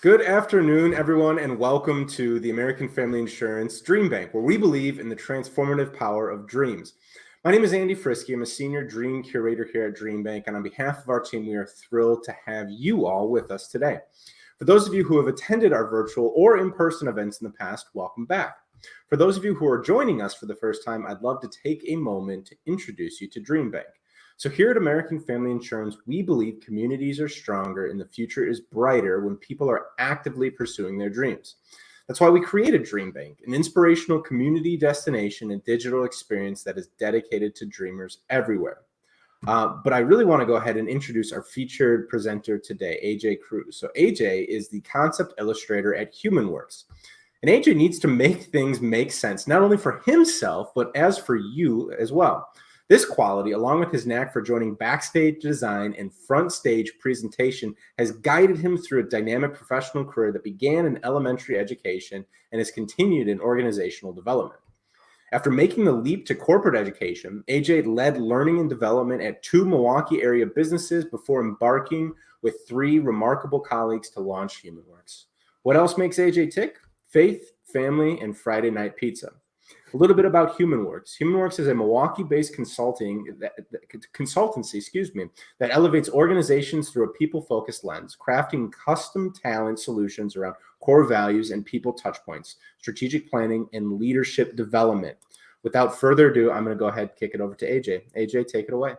Good afternoon, everyone, and welcome to the American Family Insurance Dream Bank, where we believe in the transformative power of dreams. My name is Andy Frisky. I'm a senior dream curator here at Dream Bank, and on behalf of our team, we are thrilled to have you all with us today. For those of you who have attended our virtual or in-person events in the past, welcome back. For those of you who are joining us for the first time, I'd love to take a moment to introduce you to Dream Bank. So here at American Family Insurance, we believe communities are stronger and the future is brighter when people are actively pursuing their dreams. That's why we created Dream Bank, an inspirational community destination and digital experience that is dedicated to dreamers everywhere. But I really want to go ahead and introduce our featured presenter today, AJ Kruse. So AJ is the concept illustrator at humanworks. And AJ needs to make things make sense, not only for himself, but as for you as well. This quality, along with his knack for joining backstage design and front stage presentation, has guided him through a dynamic professional career that began in elementary education and has continued in organizational development. After making the leap to corporate education, AJ led learning and development at 2 Milwaukee area businesses before embarking with 3 remarkable colleagues to launch humanworks. What else makes AJ tick? Faith, family, and Friday night pizza. A little bit about humanworks. humanworks is a Milwaukee-based consultancy, that elevates organizations through a people-focused lens, crafting custom talent solutions around core values and people touchpoints, strategic planning, and leadership development. Without further ado, I'm going to go ahead and kick it over to AJ. AJ, take it away.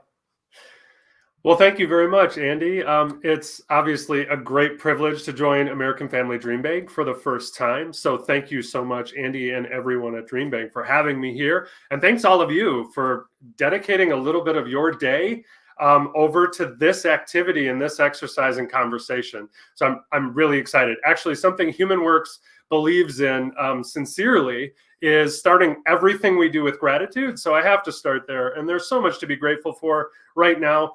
Well, thank you very much, Andy. It's obviously a great privilege to join American Family Dream Bank for the first time. So thank you so much, Andy, and everyone at Dream Bank for having me here. And thanks all of you for dedicating a little bit of your day over to this activity and this exercise and conversation. So I'm really excited. Actually, something HumanWorks believes in sincerely is starting everything we do with gratitude. So I have to start there. And there's so much to be grateful for right now.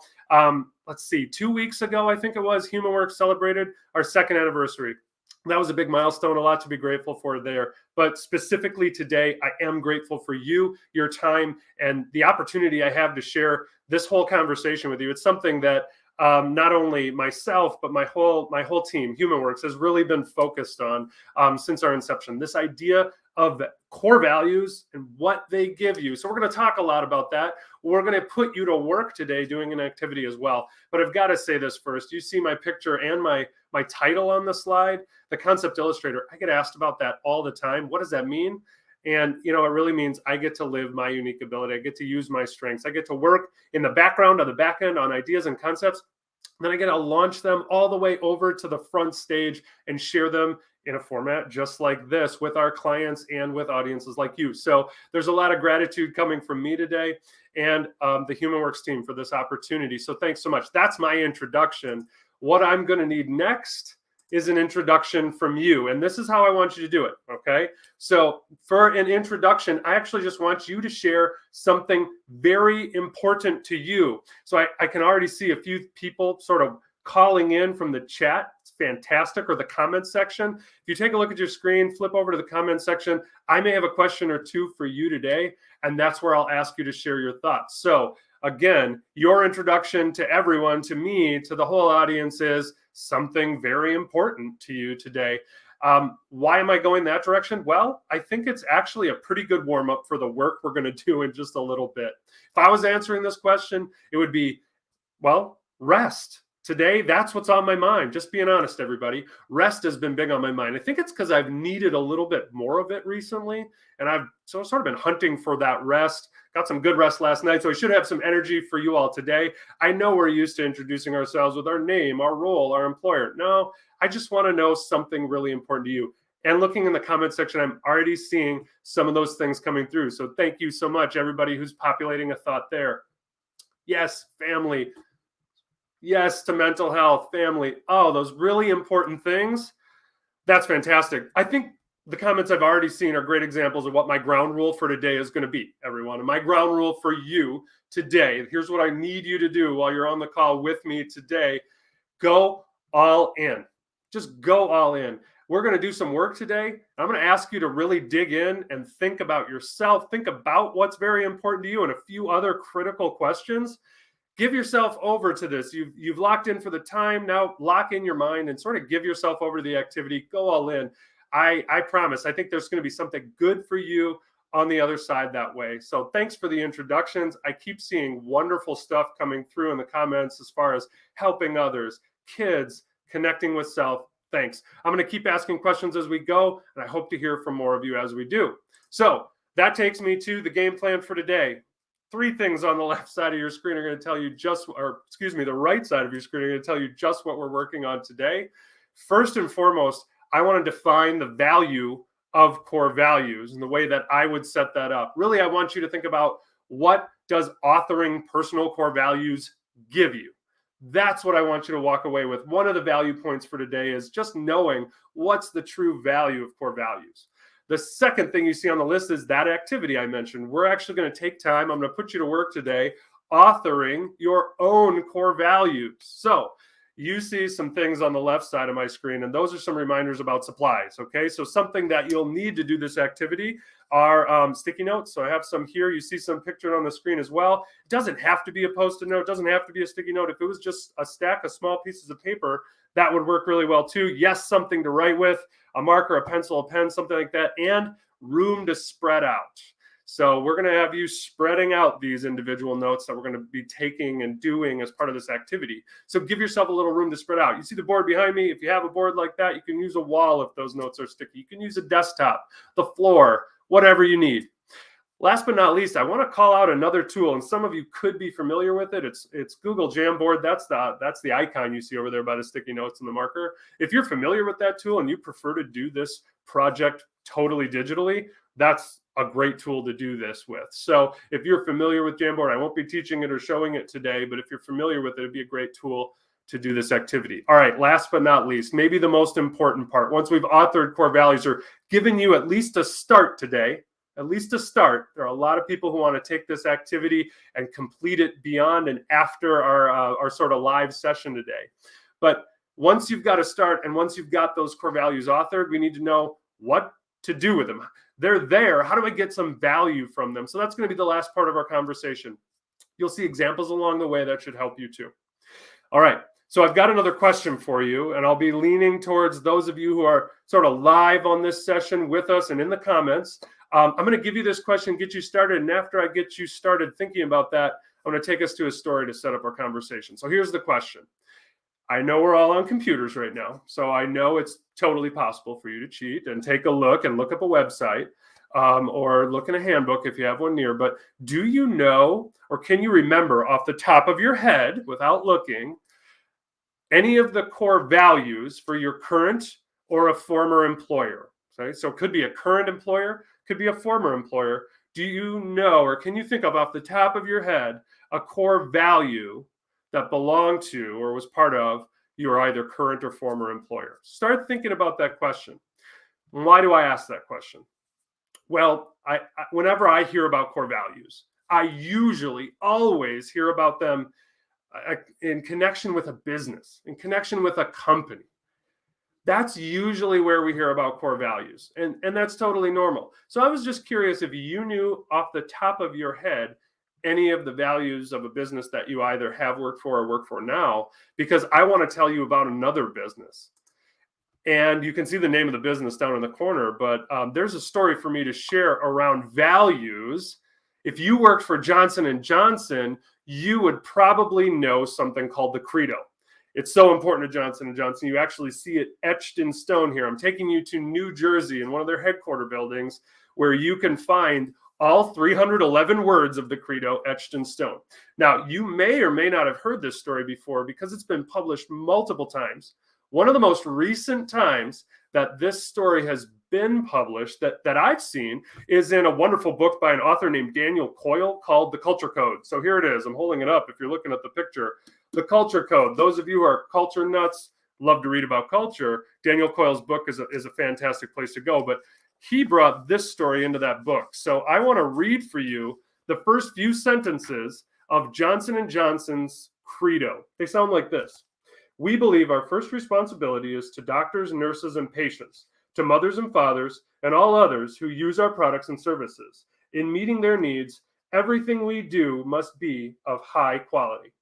Let's see, 2 weeks ago, I think it was, HumanWorks celebrated our 2nd anniversary. That was a big milestone, a lot to be grateful for there. But specifically today, I am grateful for you, your time, and the opportunity I have to share this whole conversation with you. It's something that not only myself, but my whole team, HumanWorks, has really been focused on since our inception. This idea of core values and what they give you. So we're going to talk a lot about that. We're going to put you to work today doing an activity as well. But I've got to say this first. You see my picture and my title on the slide, the concept illustrator. I get asked about that all the time. What does that mean? And, it really means I get to live my unique ability. I get to use my strengths. I get to work in the background, on the back end, on ideas and concepts. Then I get to launch them all the way over to the front stage and share them in a format just like this with our clients and with audiences like you. So there's a lot of gratitude coming from me today and the HumanWorks team for this opportunity. So thanks so much. That's my introduction. What I'm going to need next is an introduction from you. And this is how I want you to do it, okay? So for an introduction, I actually just want you to share something very important to you. So I can already see a few people sort of calling in from the chat. It's fantastic. Or the comment section. If you take a look at your screen, flip over to the comment section, I may have a question or two for you today, and that's where I'll ask you to share your thoughts. So again, your introduction to everyone, to me, to the whole audience is something very important to you today. Why am I going that direction? Well, I think it's actually a pretty good warm-up for the work we're going to do in just a little bit. If I was answering this question, it would be, well, rest. Today, that's what's on my mind. Just being honest, everybody. Rest has been big on my mind. I think it's because I've needed a little bit more of it recently, and I've sort of been hunting for that rest. Got some good rest last night, so I should have some energy for you all today. I know we're used to introducing ourselves with our name, our role, our employer. No, I just want to know something really important to you. And looking in the comment section, I'm already seeing some of those things coming through. So thank you so much, everybody who's populating a thought there. Yes, family. Yes to mental health, family. Oh, those really important things. That's fantastic. I think the comments I've already seen are great examples of what my ground rule for today is going to be, everyone. And my ground rule for you today, here's what I need you to do while you're on the call with me today. Go all in. Just go all in. We're going to do some work today. I'm going to ask you to really dig in and think about yourself. Think about what's very important to you and a few other critical questions. give yourself over to this. You've locked in for the time. Now lock in your mind and sort of give yourself over to the activity. Go all in. I promise. I think there's going to be something good for you on the other side that way. So thanks for the introductions. I keep seeing wonderful stuff coming through in the comments as far as helping others, kids, connecting with self. Thanks. I'm going to keep asking questions as we go, and I hope to hear from more of you as we do. So that takes me to the game plan for today. 3 things on the left side of your screen are going to tell you the right side of your screen are going to tell you just what we're working on today. First and foremost, I want to define the value of core values and the way that I would set that up. Really, I want you to think about, what does authoring personal core values give you? That's what I want you to walk away with. One of the value points for today is just knowing what's the true value of core values. The second thing you see on the list is that activity I mentioned. We're actually going to take time. I'm going to put you to work today authoring your own core values. So you see some things on the left side of my screen, and those are some reminders about supplies. Okay, so something that you'll need to do this activity are sticky notes. So I have some here. You see some pictured on the screen as well. It doesn't have to be a Post-it note. It doesn't have to be a sticky note. If it was just a stack of small pieces of paper, that would work really well too. Yes, something to write with, a marker, a pencil, a pen, something like that, and room to spread out. So we're going to have you spreading out these individual notes that we're going to be taking and doing as part of this activity. So give yourself a little room to spread out. You see the board behind me? If you have a board like that, you can use a wall if those notes are sticky. You can use a desktop, the floor, whatever you need. Last but not least, I want to call out another tool, and some of you could be familiar with it. It's Google Jamboard. That's the icon you see over there by the sticky notes and the marker. If you're familiar with that tool and you prefer to do this project totally digitally, that's a great tool to do this with. So if you're familiar with Jamboard, I won't be teaching it or showing it today, but if you're familiar with it, it'd be a great tool to do this activity. All right, last but not least, maybe the most important part. Once we've authored core values or given you at least a start today, at least a start, there are a lot of people who want to take this activity and complete it beyond and after our sort of live session today. But once you've got a start and once you've got those core values authored, we need to know what to do with them. They're there. How do I get some value from them? So that's going to be the last part of our conversation. You'll see examples along the way that should help you too. All right. So I've got another question for you, and I'll be leaning towards those of you who are sort of live on this session with us and in the comments. I'm going to give you this question, get you started. And after I get you started thinking about that, I'm going to take us to a story to set up our conversation. So here's the question. I know we're all on computers right now, so I know it's totally possible for you to cheat and take a look and look up a website or look in a handbook if you have one near. But do you know, or can you remember off the top of your head without looking, any of the core values for your current or a former employer? Okay, so it could be a current employer, could be a former employer. Do you know, or can you think of off the top of your head a core value that belonged to or was part of your either current or former employer? Start thinking about that question. Why do I ask that question? Well, whenever I hear about core values, I usually always hear about them in connection with a business, in connection with a company. That's usually where we hear about core values, and that's totally normal. So I was just curious if you knew off the top of your head any of the values of a business that you either have worked for or work for now, because I want to tell you about another business. And you can see the name of the business down in the corner, but there's a story for me to share around values. If you worked for Johnson & Johnson, you would probably know something called the Credo. It's so important to Johnson & Johnson. You actually see it etched in stone here. I'm taking you to New Jersey in one of their headquarter buildings where you can find all 311 words of the Credo etched in stone. Now, you may or may not have heard this story before because it's been published multiple times. One of the most recent times that this story has been published that I've seen is in a wonderful book by an author named Daniel Coyle called The Culture Code. So here it is. I'm holding it up if you're looking at the picture. The Culture Code. Those of you who are culture nuts, love to read about culture. Daniel Coyle's book is a fantastic place to go. But he brought this story into that book. So I want to read for you the first few sentences of Johnson & Johnson's Credo. They sound like this. We believe our first responsibility is to doctors, nurses, and patients, to mothers and fathers, and all others who use our products and services. In meeting their needs, everything we do must be of high quality.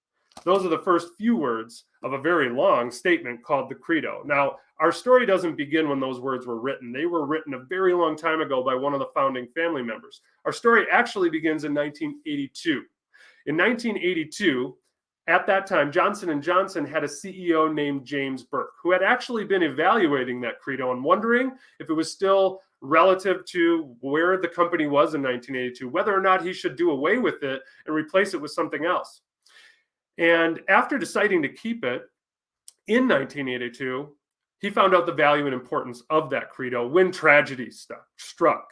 Those are the first few words of a very long statement called the Credo. Now, our story doesn't begin when those words were written. They were written a very long time ago by one of the founding family members. Our story actually begins in 1982. In 1982, at that time, Johnson & Johnson had a CEO named James Burke, who had actually been evaluating that Credo and wondering if it was still relative to where the company was in 1982, whether or not he should do away with it and replace it with something else. And after deciding to keep it in 1982, he found out the value and importance of that Credo when tragedy struck.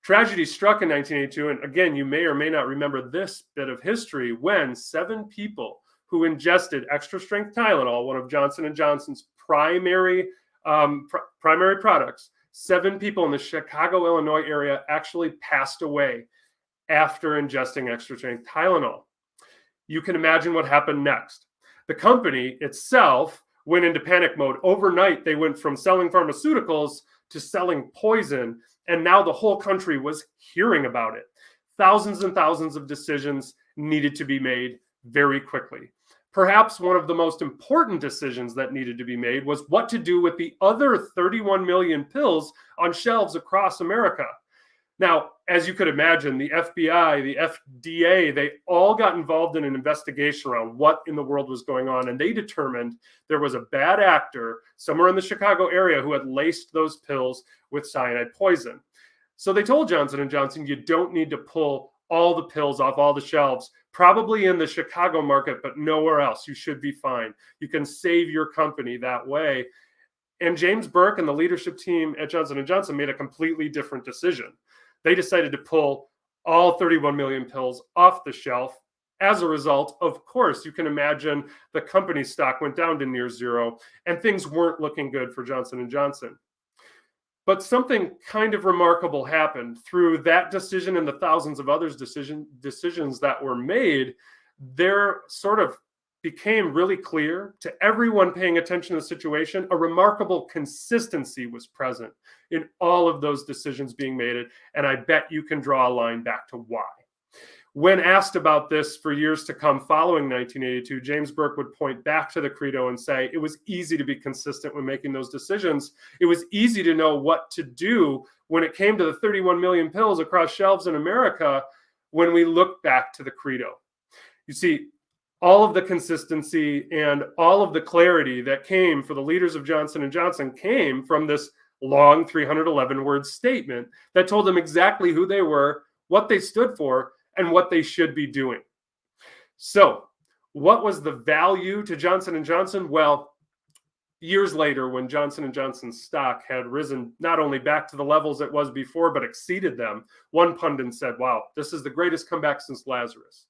Tragedy struck in 1982, and again, you may or may not remember this bit of history, when 7 people who ingested extra strength Tylenol, one of Johnson & Johnson's primary products, 7 people in the Chicago, Illinois area actually passed away after ingesting extra strength Tylenol. You can imagine what happened next. The company itself went into panic mode. Overnight, they went from selling pharmaceuticals to selling poison, and now the whole country was hearing about it. Thousands and thousands of decisions needed to be made very quickly. Perhaps one of the most important decisions that needed to be made was what to do with the other 31 million pills on shelves across America. Now, as you could imagine, the FBI, the FDA, they all got involved in an investigation around what in the world was going on, and they determined there was a bad actor somewhere in the Chicago area who had laced those pills with cyanide poison. So they told Johnson & Johnson, you don't need to pull all the pills off all the shelves, probably in the Chicago market, but nowhere else. You should be fine. You can save your company that way. And James Burke and the leadership team at Johnson & Johnson made a completely different decision. They decided to pull all 31 million pills off the shelf. As a result, of course, you can imagine the company's stock went down to near zero, and things weren't looking good for Johnson & Johnson. But something kind of remarkable happened through that decision and the thousands of others decisions that were made. There sort of became really clear to everyone paying attention to the situation, a remarkable consistency was present in all of those decisions being made. And I bet you can draw a line back to why. When asked about this for years to come following 1982, James Burke would point back to the Credo and say, it was easy to be consistent when making those decisions. It was easy to know what to do when it came to the 31 million pills across shelves in America when we look back to the Credo. You see, all of the consistency and all of the clarity that came for the leaders of Johnson & Johnson came from this long 311-word statement that told them exactly who they were, what they stood for, and what they should be doing. So, what was the value to Johnson & Johnson? Well, years later, when Johnson & Johnson's stock had risen not only back to the levels it was before, but exceeded them, one pundit said, wow, this is the greatest comeback since Lazarus.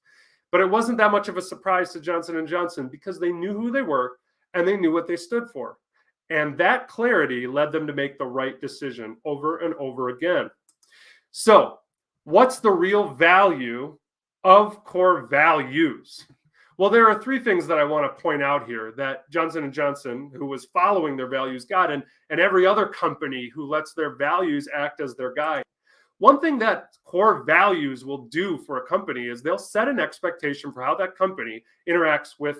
But it wasn't that much of a surprise to Johnson & Johnson because they knew who they were and they knew what they stood for. And that clarity led them to make the right decision over and over again. So, what's the real value of core values? Well, there are 3 things that I want to point out here that Johnson & Johnson, who was following their values, got, and every other company who lets their values act as their guide. One thing that core values will do for a company is they'll set an expectation for how that company interacts with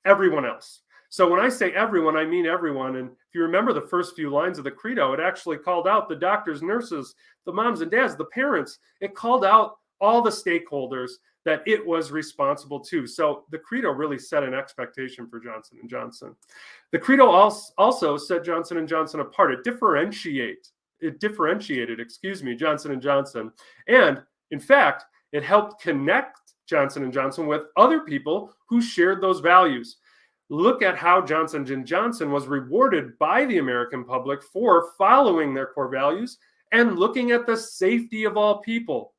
everyone else. So when I say everyone, I mean everyone. And if you remember the first few lines of the Credo, it actually called out the doctors, nurses, the moms and dads, the parents. It called out all the stakeholders that it was responsible to. So the Credo really set an expectation for Johnson & Johnson. The Credo also set Johnson & Johnson apart. It differentiated Johnson & Johnson. And in fact, it helped connect Johnson & Johnson with other people who shared those values. Look at how Johnson & Johnson was rewarded by the American public for following their core values and looking at the safety of all people.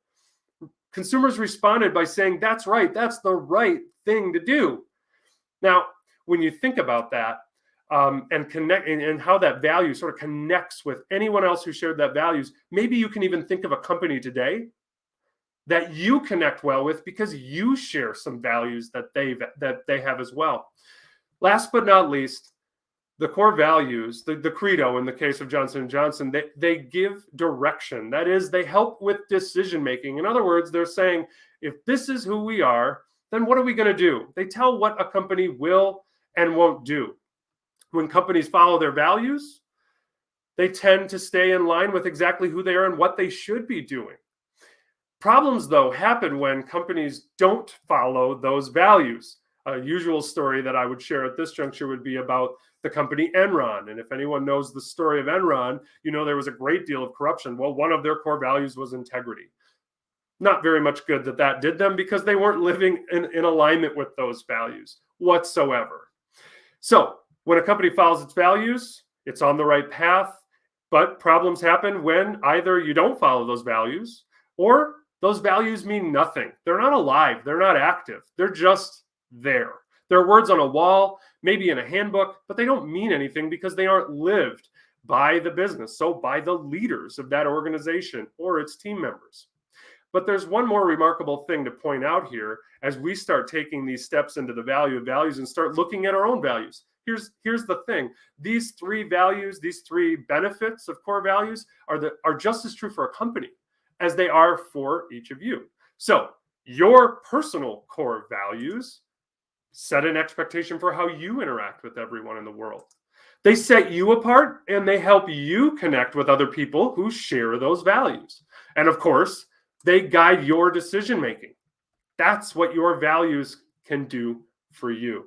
Consumers responded by saying, that's right, that's the right thing to do. Now, when you think about that, and connect and how that value sort of connects with anyone else who shared that values, maybe you can even think of a company today that you connect well with because you share some values that they have as well. Last but not least, the core values, the Credo in the case of Johnson & Johnson, they give direction. That is, they help with decision making. In other words, they're saying, if this is who we are, then what are we going to do? They tell what a company will and won't do. When companies follow their values, they tend to stay in line with exactly who they are and what they should be doing. Problems, though, happen when companies don't follow those values. A usual story that I would share at this juncture would be about the company Enron. And if anyone knows the story of Enron, you know there was a great deal of corruption. Well, one of their core values was integrity. Not very much good that did them, because they weren't living in alignment with those values whatsoever. So when a company follows its values, it's on the right path. But problems happen when either you don't follow those values, or those values mean nothing. They're not alive. They're not active. They're just there. They're words on a wall, maybe in a handbook, but they don't mean anything because they aren't lived by the business, so by the leaders of that organization or its team members. But there's one more remarkable thing to point out here as we start taking these steps into the value of values and start looking at our own values. Here's the thing. These three values, these three benefits of core values are just as true for a company as they are for each of you. So your personal core values set an expectation for how you interact with everyone in the world. They set you apart and they help you connect with other people who share those values. And of course, they guide your decision making. That's what your values can do for you.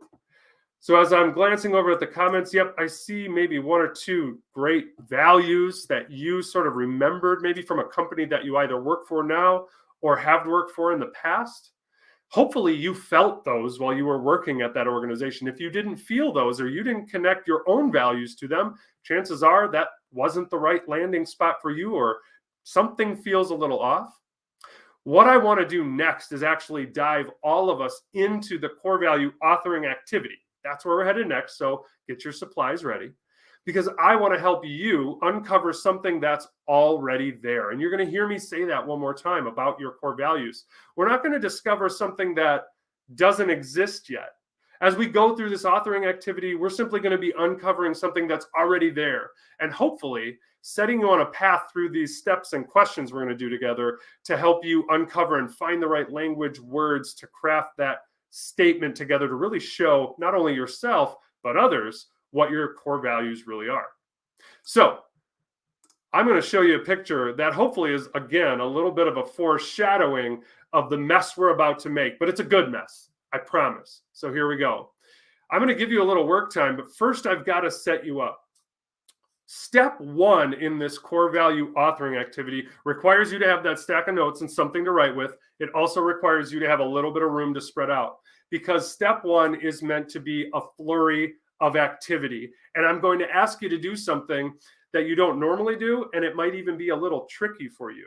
So as I'm glancing over at the comments, yep, I see maybe one or two great values that you sort of remembered, maybe from a company that you either work for now or have worked for in the past. Hopefully you felt those while you were working at that organization. If you didn't feel those, or you didn't connect your own values to them, chances are that wasn't the right landing spot for you, or something feels a little off. What I want to do next is actually dive all of us into the core value authoring activity. That's where we're headed next. So get your supplies ready, because I want to help you uncover something that's already there. And you're going to hear me say that one more time about your core values. We're not going to discover something that doesn't exist yet. As we go through this authoring activity, we're simply going to be uncovering something that's already there, and hopefully setting you on a path through these steps and questions we're going to do together to help you uncover and find the right language, words to craft that statement together to really show not only yourself, but others what your core values really are. So I'm going to show you a picture that hopefully is, again, a little bit of a foreshadowing of the mess we're about to make, but it's a good mess, I promise. So here we go. I'm going to give you a little work time, but first I've got to set you up. Step one in this core value authoring activity requires you to have that stack of notes and something to write with. It also requires you to have a little bit of room to spread out, because step one is meant to be a flurry of activity. And I'm going to ask you to do something that you don't normally do, and it might even be a little tricky for you.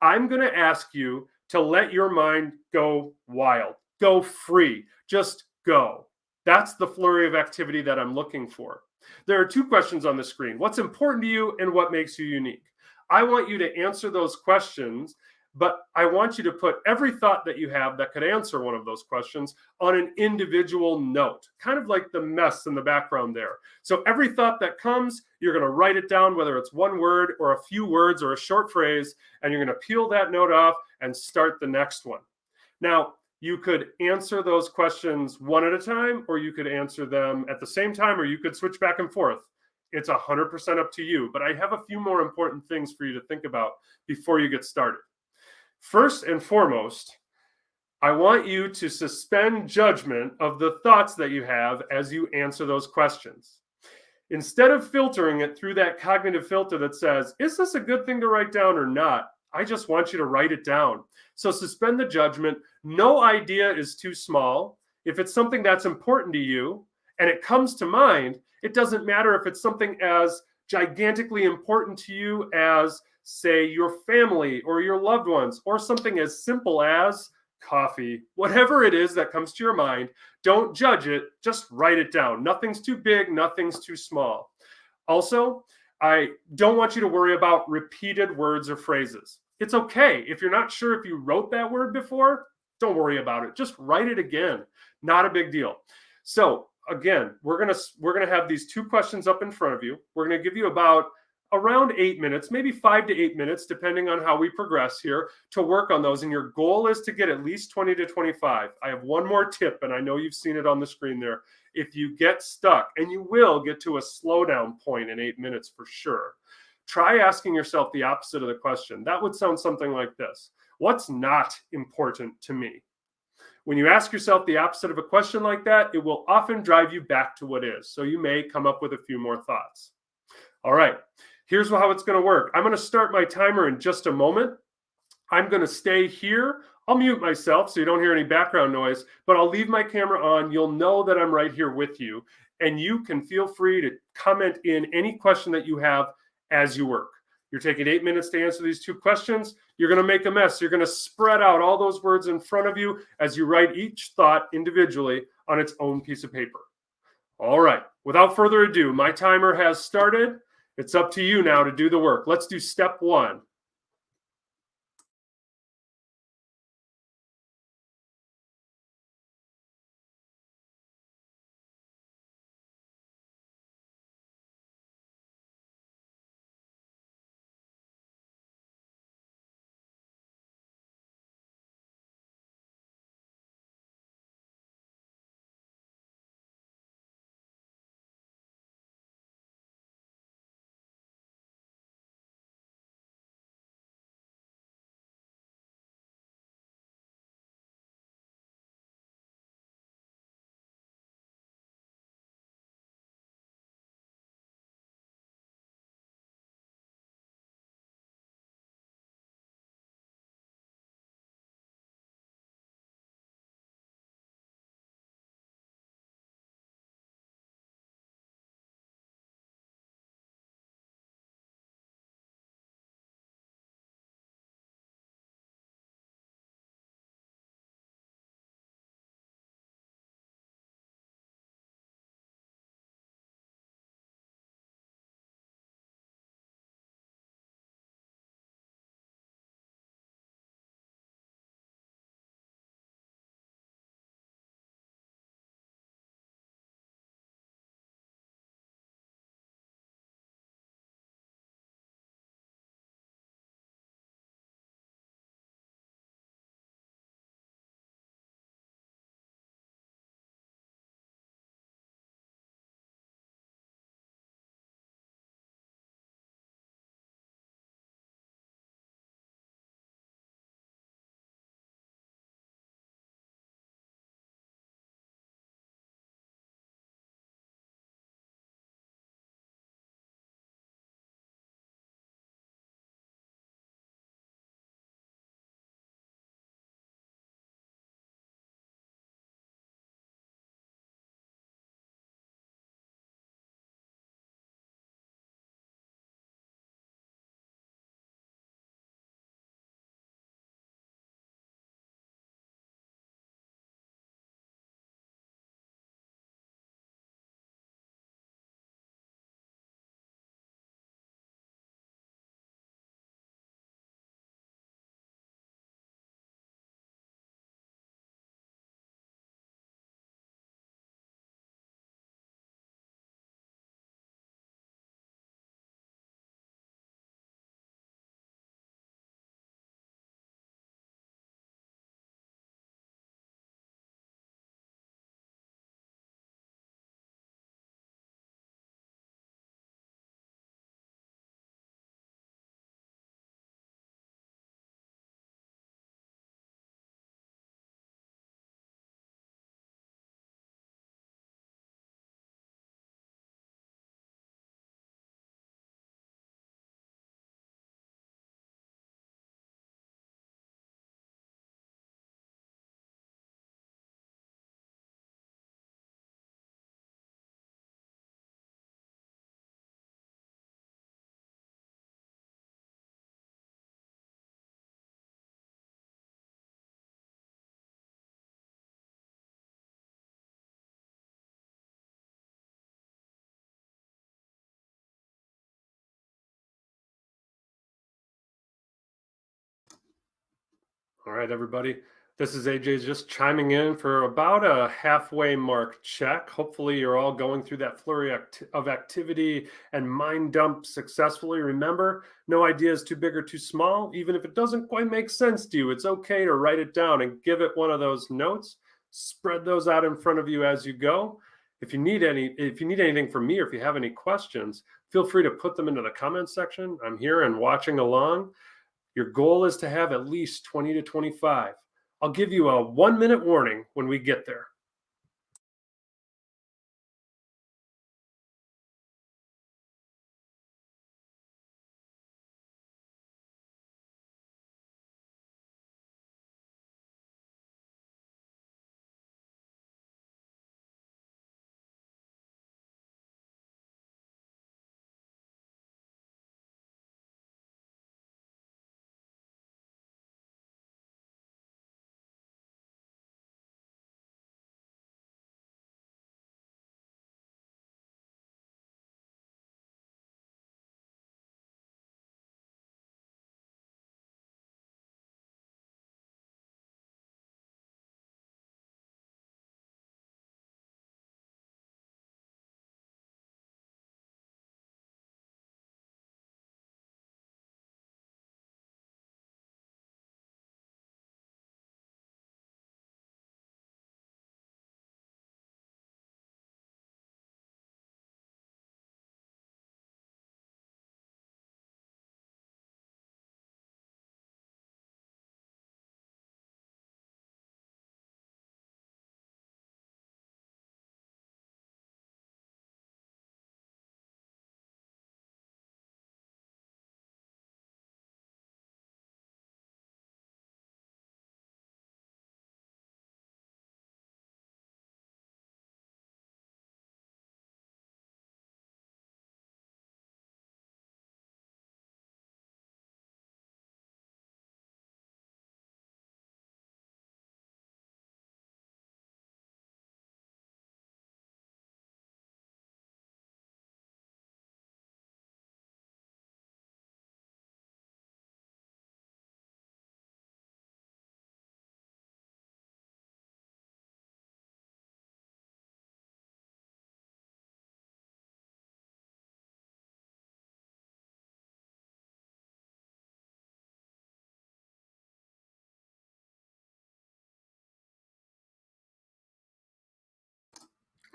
I'm going to ask you to let your mind go wild, go free, just go. That's the flurry of activity that I'm looking for. There are two questions on the screen. What's important to you and what makes you unique? I want you to answer those questions, but I want you to put every thought that you have that could answer one of those questions on an individual note, kind of like the mess in the background there. So every thought that comes, you're going to write it down, whether it's one word or a few words or a short phrase, and you're going to peel that note off and start the next one. Now, you could answer those questions one at a time, or you could answer them at the same time, or you could switch back and forth. It's 100% up to you, but I have a few more important things for you to think about before you get started. First and foremost, I want you to suspend judgment of the thoughts that you have as you answer those questions. Instead of filtering it through that cognitive filter that says, is this a good thing to write down or not? I just want you to write it down. So suspend the judgment. No idea is too small. If it's something that's important to you and it comes to mind, it doesn't matter if it's something as gigantically important to you as, say, your family or your loved ones, or something as simple as coffee. Whatever it is that comes to your mind, don't judge it, just write it down. Nothing's too big, nothing's too small. Also, I don't want you to worry about repeated words or phrases. It's okay. If you're not sure if you wrote that word before, don't worry about it. Just write it again. Not a big deal. So again, we're gonna have these two questions up in front of you. We're gonna give you about around 8 minutes, maybe 5 to 8 minutes, depending on how we progress here, to work on those. And your goal is to get at least 20 to 25. I have one more tip, and I know you've seen it on the screen there. If you get stuck, and you will get to a slowdown point in 8 minutes for sure, try asking yourself the opposite of the question. That would sound something like this: what's not important to me? When you ask yourself the opposite of a question like that, it will often drive you back to what is. So you may come up with a few more thoughts. All right, here's how it's going to work. I'm going to start my timer in just a moment. I'm going to stay here. I'll mute myself so you don't hear any background noise, but I'll leave my camera on. You'll know that I'm right here with you, and you can feel free to comment in any question that you have as you work. You're taking 8 minutes to answer these two questions. You're going to make a mess. You're going to spread out all those words in front of you as you write each thought individually on its own piece of paper. All right, without further ado, my timer has started. It's up to you now to do the work. Let's do step one. All right, everybody. This is AJ just chiming in for about a halfway mark check. Hopefully you're all going through that flurry of activity and mind dump successfully. Remember, no idea is too big or too small. Even if it doesn't quite make sense to you, it's okay to write it down and give it one of those notes. Spread those out in front of you as you go. If you need anything from me, or if you have any questions, feel free to put them into the comments section. I'm here and watching along. Your goal is to have at least 20 to 25. I'll give you a 1-minute warning when we get there.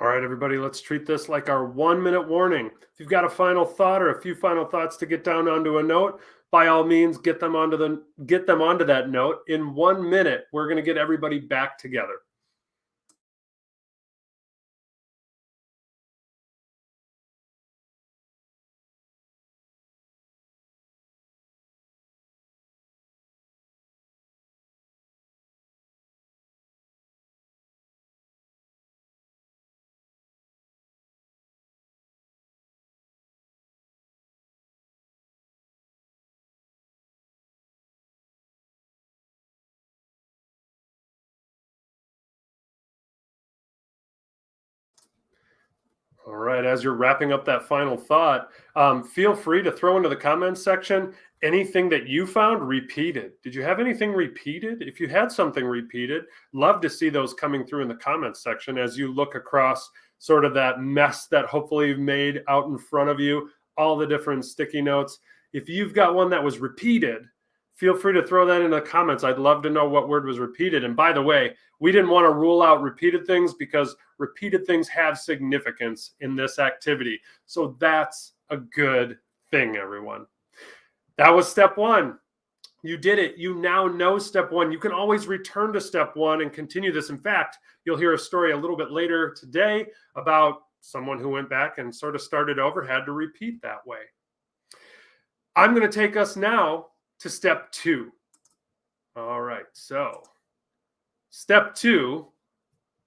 All right, everybody, let's treat this like our 1-minute warning. If you've got a final thought or a few final thoughts to get down onto a note, by all means, get them onto that note. In 1 minute, we're going to get everybody back together. All right, as you're wrapping up that final thought, feel free to throw into the comments section anything that you found repeated. Did you have anything repeated? If you had something repeated, love to see those coming through in the comments section as you look across sort of that mess that hopefully you've made out in front of you, all the different sticky notes. If you've got one that was repeated, feel free to throw that in the comments. I'd love to know what word was repeated. And by the way, we didn't want to rule out repeated things because repeated things have significance in this activity. So that's a good thing, everyone. That was step one. You did it. You now know step one. You can always return to step one and continue this. In fact, you'll hear a story a little bit later today about someone who went back and sort of started over, had to repeat that way. I'm going to take us now to step two. All right, so step two,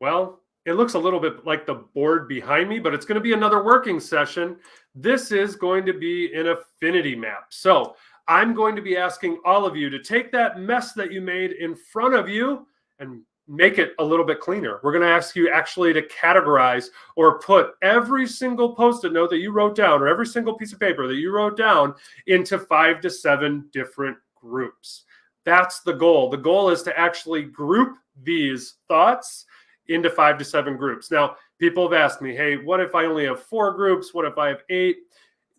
well, it looks a little bit like the board behind me, but it's going to be another working session. This is going to be an affinity map. So I'm going to be asking all of you to take that mess that you made in front of you and make it a little bit cleaner. We're going to ask you actually to categorize or put every single Post-it note that you wrote down or every single piece of paper that you wrote down into 5 to 7 different groups. That's the goal. The goal is to actually group these thoughts into 5 to 7 groups. Now, people have asked me, hey, what if I only have 4 groups? What if I have 8?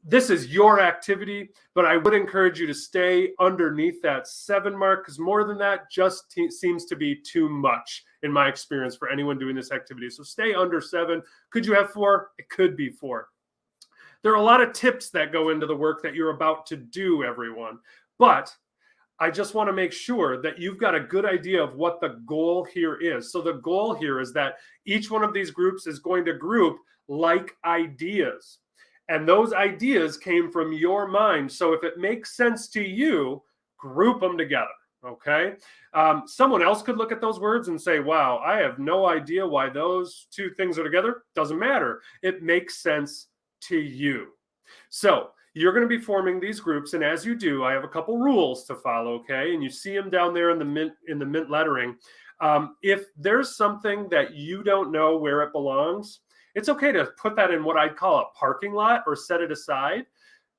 This is your activity, but I would encourage you to stay underneath that 7 mark, because more than that just seems to be too much in my experience for anyone doing this activity. So stay under 7. Could you have 4? It could be 4. There are a lot of tips that go into the work that you're about to do, everyone. But I just want to make sure that you've got a good idea of what the goal here is. So the goal here is that each one of these groups is going to group like ideas. And those ideas came from your mind. So if it makes sense to you, group them together. Okay. Someone else could look at those words and say, wow, I have no idea why those 2 things are together. Doesn't matter. It makes sense to you. So you're going to be forming these groups, and as you do, I have a couple rules to follow, okay? And you see them down there in the mint lettering. If there's something that you don't know where it belongs, it's okay to put that in what I'd call a parking lot or set it aside,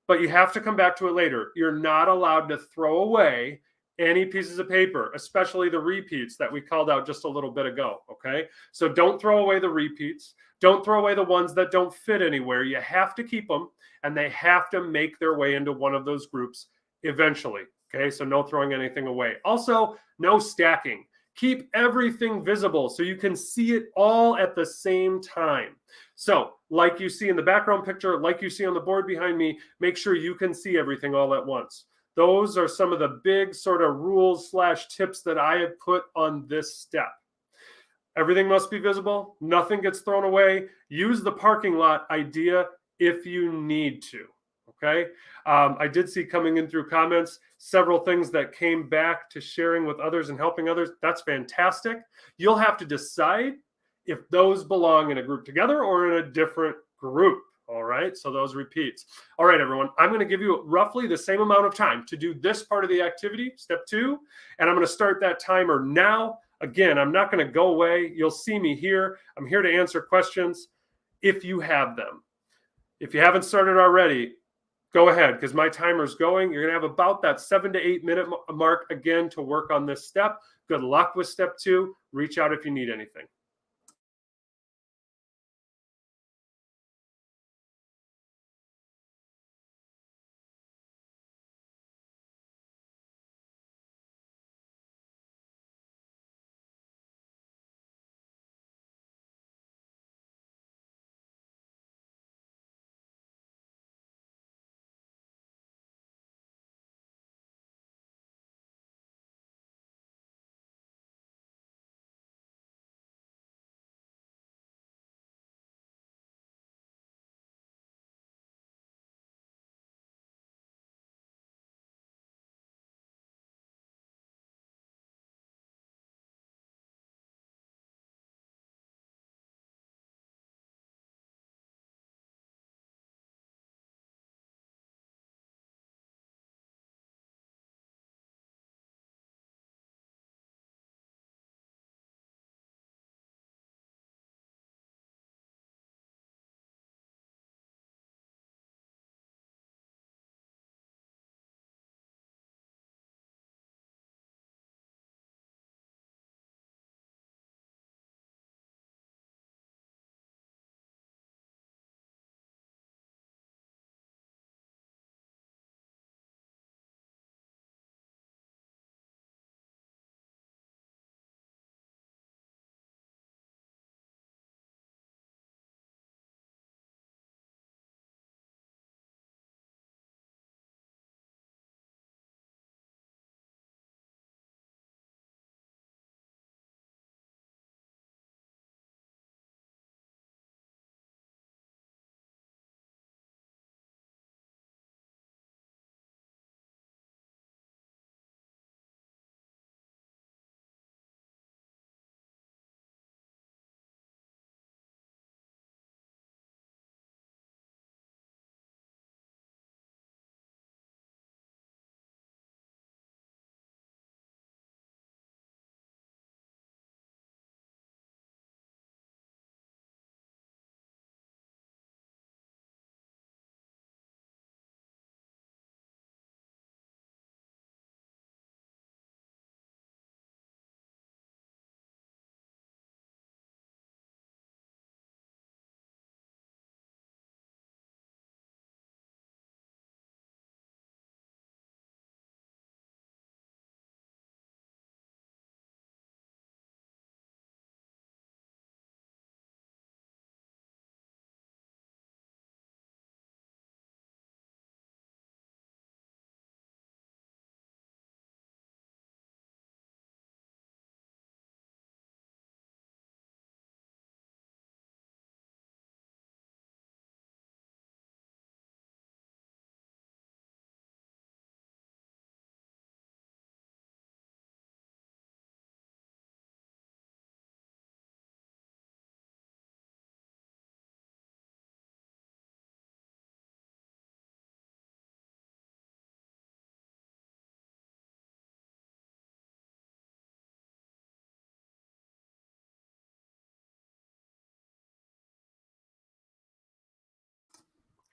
but you have to come back to it later. You're not allowed to throw away any pieces of paper, especially the repeats that we called out just a little bit ago, okay? So don't throw away the repeats. Don't throw away the ones that don't fit anywhere. You have to keep them, and they have to make their way into one of those groups eventually, okay? So no throwing anything away. Also, no stacking. Keep everything visible so you can see it all at the same time. So like you see in the background picture, like you see on the board behind me, make sure you can see everything all at once. Those are some of the big sort of rules / tips that I have put on this step. Everything must be visible. Nothing gets thrown away. Use the parking lot idea if you need to. Okay. I did see coming in through comments several things that came back to sharing with others and helping others. That's fantastic. You'll have to decide if those belong in a group together or in a different group. All right. So those repeats. All right, everyone. I'm going to give you roughly the same amount of time to do this part of the activity, step 2. And I'm going to start that timer now. Again, I'm not going to go away. You'll see me here. I'm here to answer questions if you have them. If you haven't started already, go ahead, because my timer's going. You're going to have about that 7 to 8 minute mark again to work on this step. Good luck with step 2. Reach out if you need anything.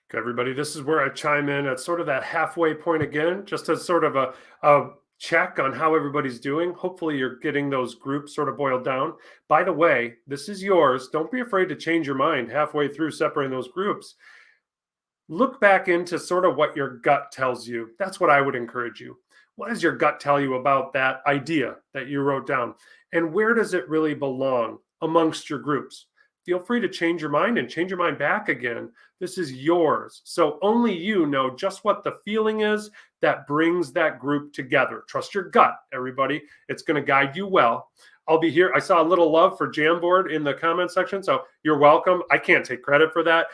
Okay, everybody, this is where I chime in at sort of that halfway point again, just as sort of a check on how everybody's doing. Hopefully you're getting those groups sort of boiled down. By the way, this is yours. Don't be afraid to change your mind halfway through separating those groups. Look back into sort of what your gut tells you. That's what I would encourage you. What does your gut tell you about that idea that you wrote down? And where does it really belong amongst your groups? Feel free to change your mind and change your mind back again. This is yours. So only you know just what the feeling is that brings that group together. Trust your gut, everybody. It's going to guide you well. I'll be here. I saw a little love for Jamboard in the comment section, so you're welcome. I can't take credit for that.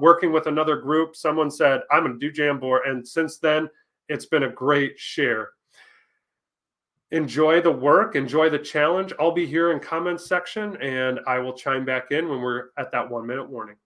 Working with another group, someone said, I'm going to do Jamboard, and since then, it's been a great share. Enjoy the work, enjoy the challenge. I'll be here in comments section, and I will chime back in when we're at that 1 minute warning.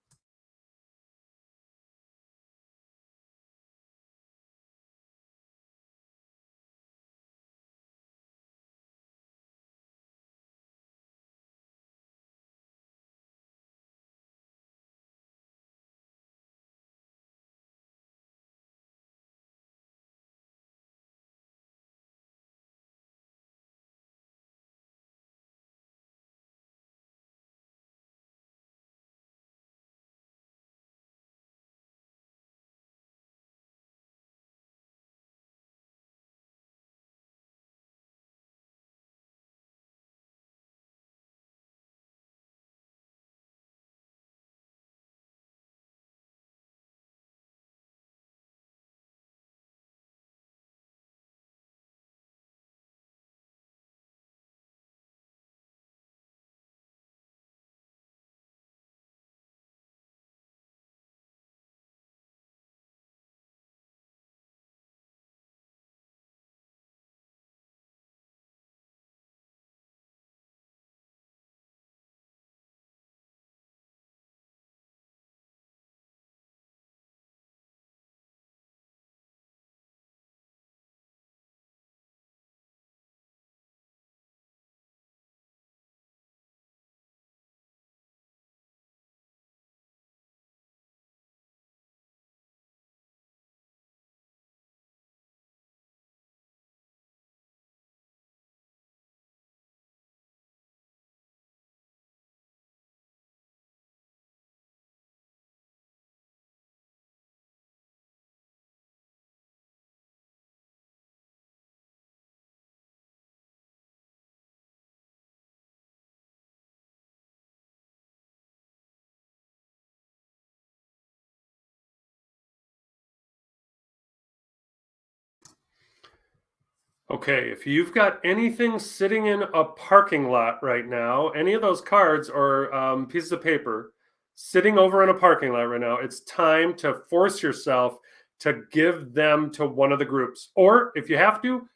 Okay, if you've got anything sitting in a parking lot right now, any of those cards or pieces of paper sitting over in a parking lot right now, it's time to force yourself to give them to one of the groups. Or if you have to,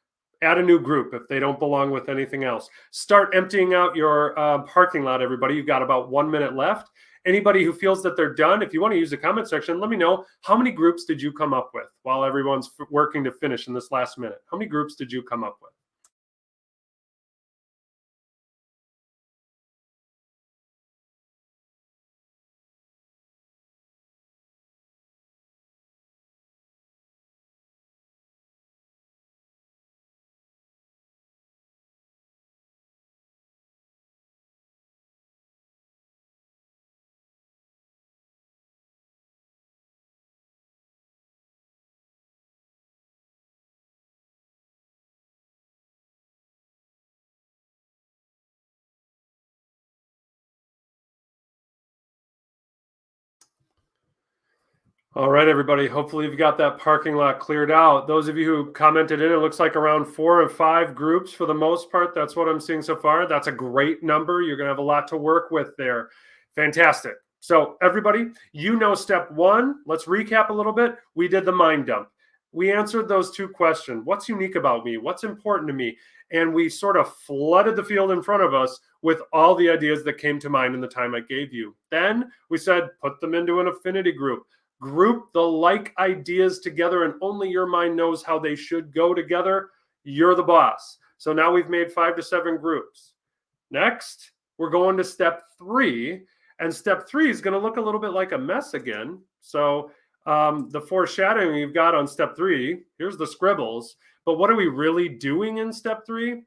add a new group if they don't belong with anything else. Start emptying out your parking lot, everybody. You've got about 1 minute left. Anybody who feels that they're done, if you want to use the comment section, let me know, how many groups did you come up with while everyone's working to finish in this last minute? How many groups did you come up with? All right, everybody. Hopefully you've got that parking lot cleared out. Those of you who commented in, it looks like around 4 or 5 groups for the most part. That's what I'm seeing so far. That's a great number. You're going to have a lot to work with there. Fantastic. So everybody, you know step 1. Let's recap a little bit. We did the mind dump. We answered those 2 questions. What's unique about me? What's important to me? And we sort of flooded the field in front of us with all the ideas that came to mind in the time I gave you. Then we said, put them into an affinity group. Group the like ideas together, and only your mind knows how they should go together. You're the boss. So now we've made 5 to 7 groups. Next, we're going to step 3. And step 3 is going to look a little bit like a mess again. So The foreshadowing you've got on step 3, here's the scribbles. But what are we really doing in step 3?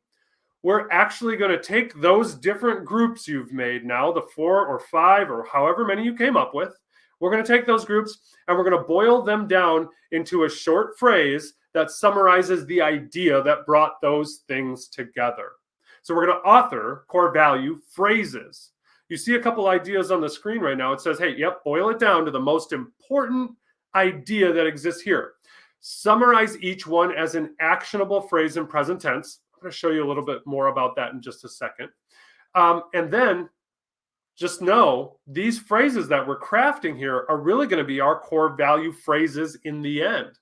We're actually going to take those different groups you've made now, the 4 or 5 or however many you came up with. We're going to take those groups and we're going to boil them down into a short phrase that summarizes the idea that brought those things together. So we're going to author core value phrases. You see a couple ideas on the screen right now. It says, hey, yep, boil it down to the most important idea that exists here. Summarize each one as an actionable phrase in present tense. I'm going to show you a little bit more about that in just a second. And then just know these phrases that we're crafting here are really going to be our core value phrases in the end.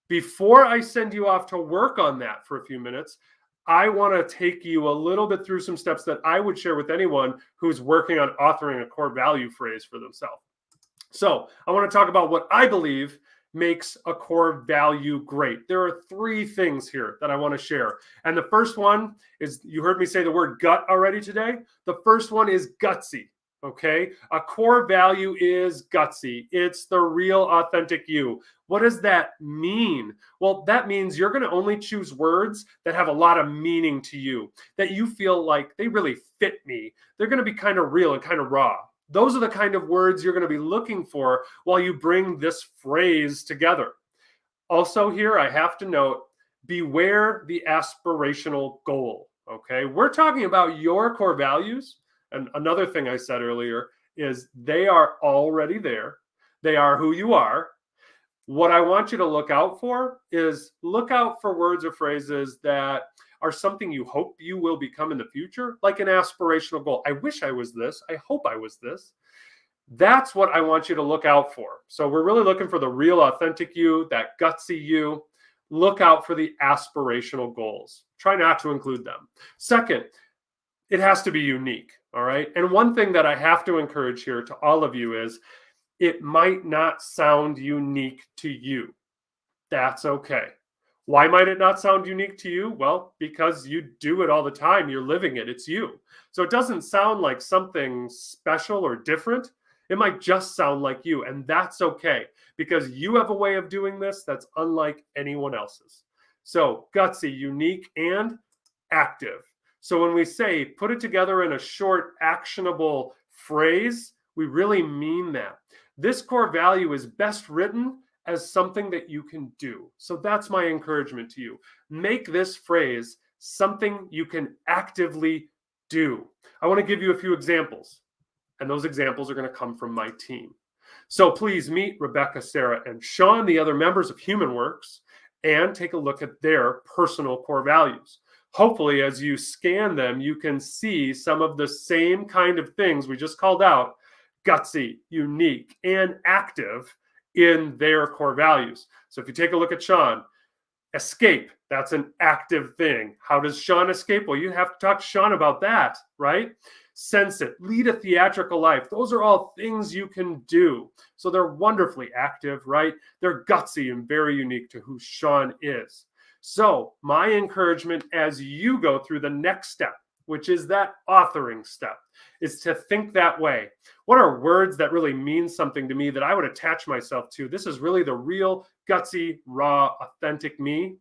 Before I send you off to work on that for a few minutes, I want to take you a little bit through some steps that I would share with anyone who's working on authoring a core value phrase for themselves. So I want to talk about what I believe makes a core value great. There are 3 things here that I want to share. And the first one is, you heard me say the word gut already today. The first one is gutsy. Okay. A core value is gutsy. It's the real authentic you. What does that mean? Well, that means you're going to only choose words that have a lot of meaning to you, that you feel like they really fit me. They're going to be kind of real and kind of raw. Those are the kind of words you're going to be looking for while you bring this phrase together. Also here, I have to note, beware the aspirational goal. Okay, we're talking about your core values. And another thing I said earlier is they are already there. They are who you are. What I want you to look out for is look out for words or phrases that are something you hope you will become in the future, like an aspirational goal. I wish I was this. I hope I was this. That's what I want you to look out for. So we're really looking for the real authentic you, that gutsy you. Look out for the aspirational goals. Try not to include them. Second, it has to be unique. All right. And one thing that I have to encourage here to all of you is it might not sound unique to you. That's okay. Why might it not sound unique to you? Well, because you do it all the time. You're living it. It's you. So it doesn't sound like something special or different. It might just sound like you. And that's okay, because you have a way of doing this that's unlike anyone else's. So gutsy, unique, and active. So when we say put it together in a short, actionable phrase, we really mean that. This core value is best written as something that you can do. So that's my encouragement to you. Make this phrase something you can actively do. I want to give you a few examples, and those examples are going to come from my team. So please meet Rebecca, Sarah, and Sean, the other members of humanworks, and take a look at their personal core values. Hopefully, as you scan them, you can see some of the same kind of things we just called out: gutsy, unique, and active in their core values. So if you take a look at Sean, escape, that's an active thing. How does Sean escape? Well, you have to talk to Sean about that, right? Sense it, lead a theatrical life. Those are all things you can do. So they're wonderfully active, right? They're gutsy and very unique to who Sean is. So my encouragement as you go through the next step, which is that authoring step, is to think that way. What are words that really mean something to me that I would attach myself to? This is really the real, gutsy, raw, authentic me.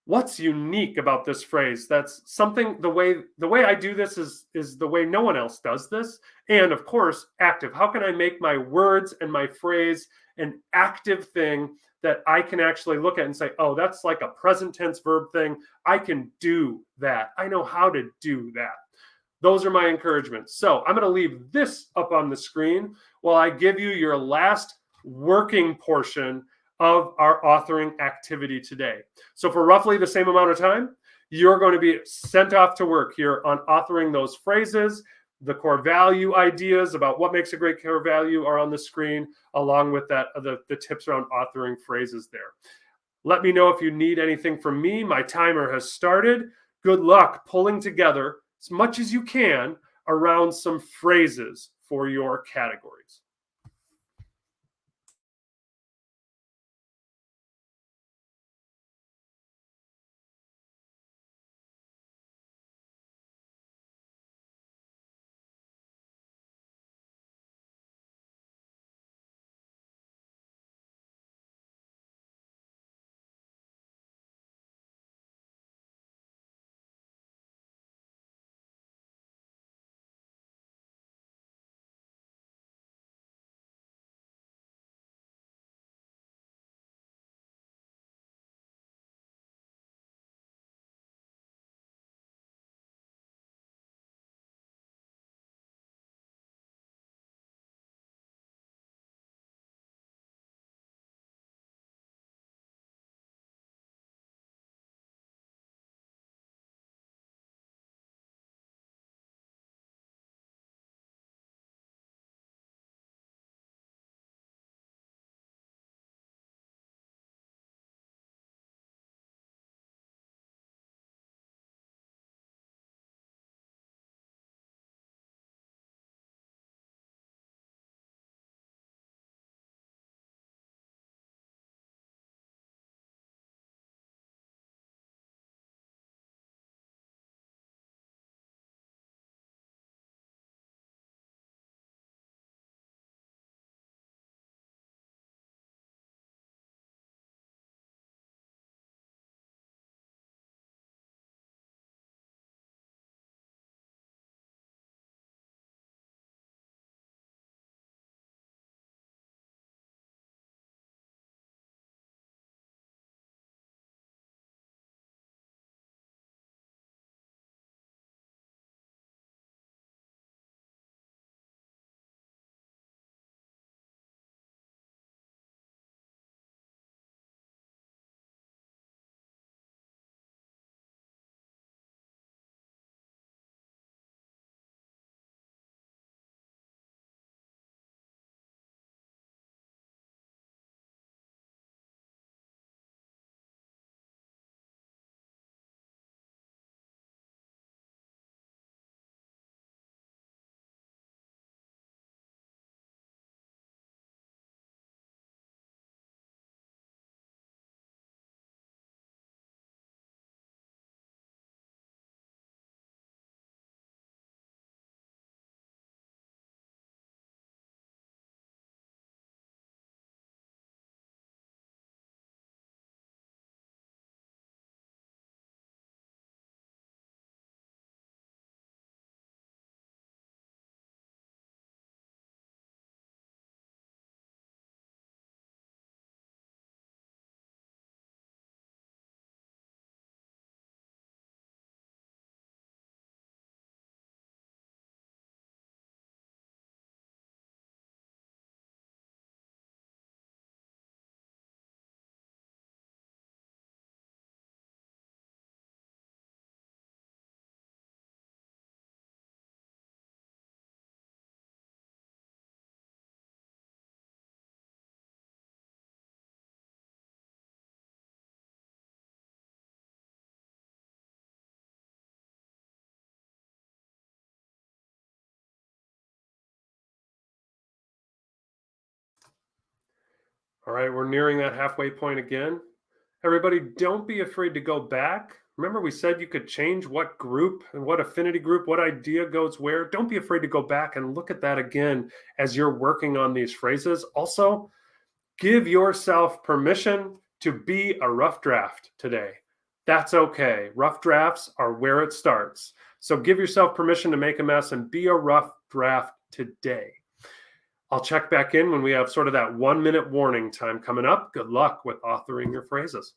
What's unique about this phrase? That's something, the way I do this is the way no one else does this. And of course, active. How can I make my words and my phrase an active thing that I can actually look at and say, oh, that's like a present tense verb thing. I can do that. I know how to do that. Those are my encouragements. So I'm going to leave this up on the screen while I give you your last working portion of our authoring activity today. So for roughly the same amount of time, you're going to be sent off to work here on authoring those phrases. The core value ideas about what makes a great core value are on the screen, along with that the tips around authoring phrases there. Let me know if you need anything from me. My timer has started. Good luck pulling together as much as you can around some phrases for your categories. All right, we're nearing that halfway point again. Everybody, don't be afraid to go back. Remember, we said you could change what group and what affinity group, what idea goes where. Don't be afraid to go back and look at that again as you're working on these phrases. Also, give yourself permission to be a rough draft today. That's okay. Rough drafts are where it starts. So give yourself permission to make a mess and be a rough draft today. I'll check back in when we have sort of that 1 minute warning time coming up. Good luck with authoring your phrases.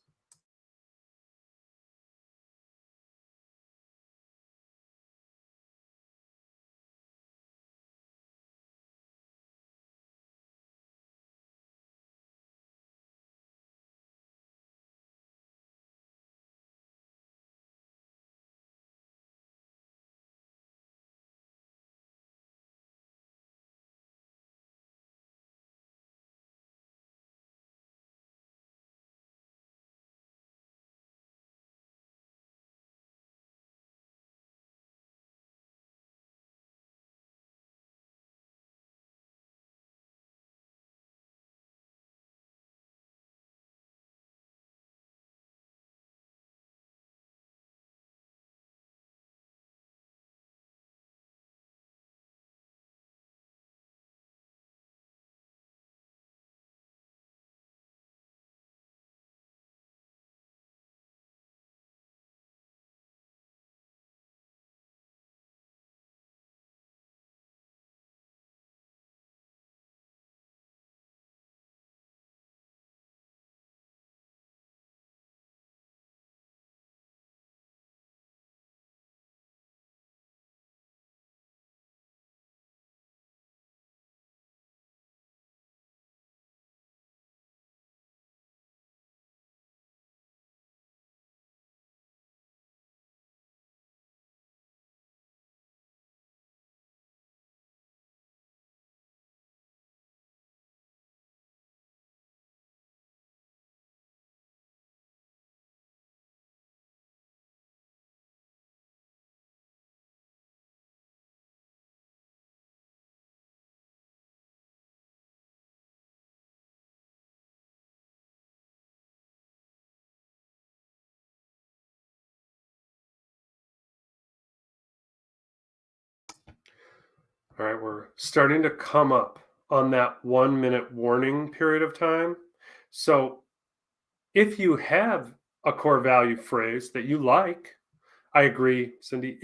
All right, we're starting to come up on that 1 minute warning period of time. So if you have a core value phrase that you like, I agree, Cindy.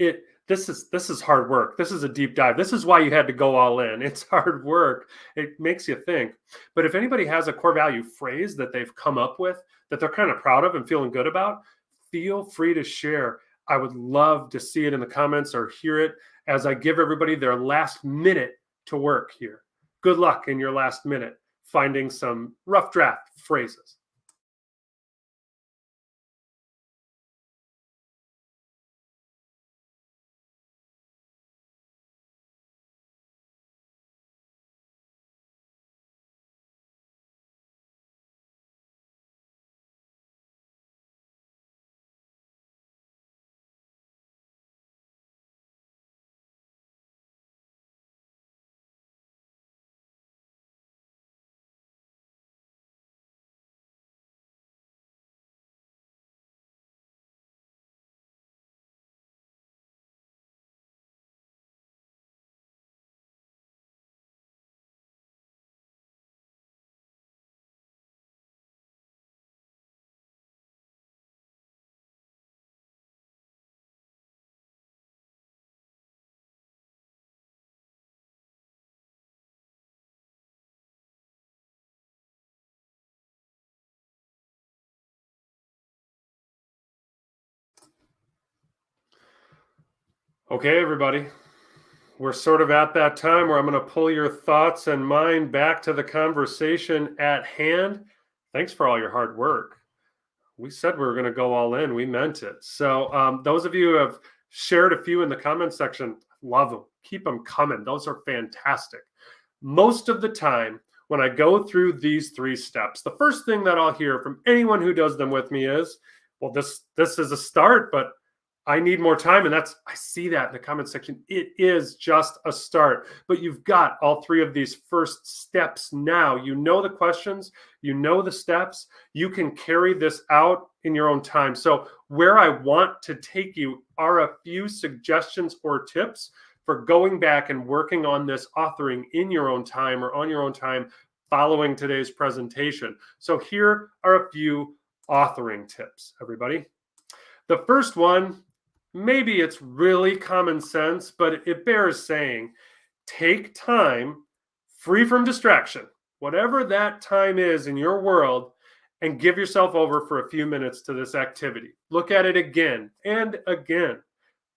This is hard work. This is a deep dive. This is why you had to go all in. It's hard work. It makes you think. But if anybody has a core value phrase that they've come up with that they're kind of proud of and feeling good about, feel free to share. I would love to see it in the comments or hear it as I give everybody their last minute to work here. Good luck in your last minute finding some rough draft phrases. Okay, everybody. We're sort of at that time where I'm going to pull your thoughts and mine back to the conversation at hand. Thanks for all your hard work. We said we were going to go all in. We meant it. So those of you who have shared a few in the comment section, love them. Keep them coming. Those are fantastic. Most of the time, when I go through these 3 steps, the first thing that I'll hear from anyone who does them with me is, well, this is a start, but I need more time. And I see that in the comment section. It is just a start, but you've got all three of these first steps now. You know the questions, you know the steps, you can carry this out in your own time. So where I want to take you are a few suggestions or tips for going back and working on this authoring in your own time or on your own time following today's presentation. So here are a few authoring tips, everybody. The first one, maybe it's really common sense, but it bears saying, take time free from distraction, whatever that time is in your world, and give yourself over for a few minutes to this activity. Look at it again and again.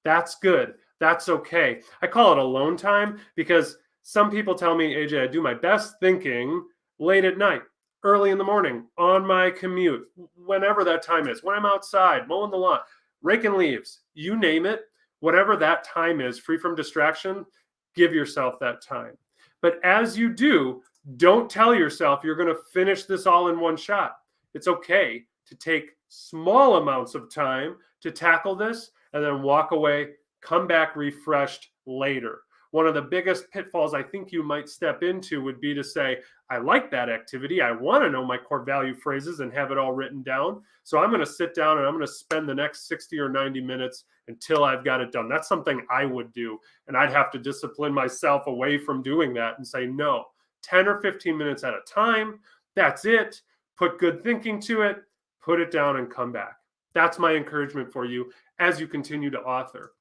That's good. That's okay. I call it alone time because some people tell me, AJ, I do my best thinking late at night, early in the morning, on my commute, whenever that time is, when I'm outside, mowing the lawn, raking leaves, you name it, whatever that time is, free from distraction, give yourself that time. But as you do, don't tell yourself you're going to finish this all in one shot. It's okay to take small amounts of time to tackle this and then walk away, come back refreshed later. One of the biggest pitfalls I think you might step into would be to say, I like that activity. I want to know my core value phrases and have it all written down. So I'm going to sit down and I'm going to spend the next 60 or 90 minutes until I've got it done. That's something I would do. And I'd have to discipline myself away from doing that and say, no, 10 or 15 minutes at a time. That's it. Put good thinking to it, put it down and come back. That's my encouragement for you as you continue to author.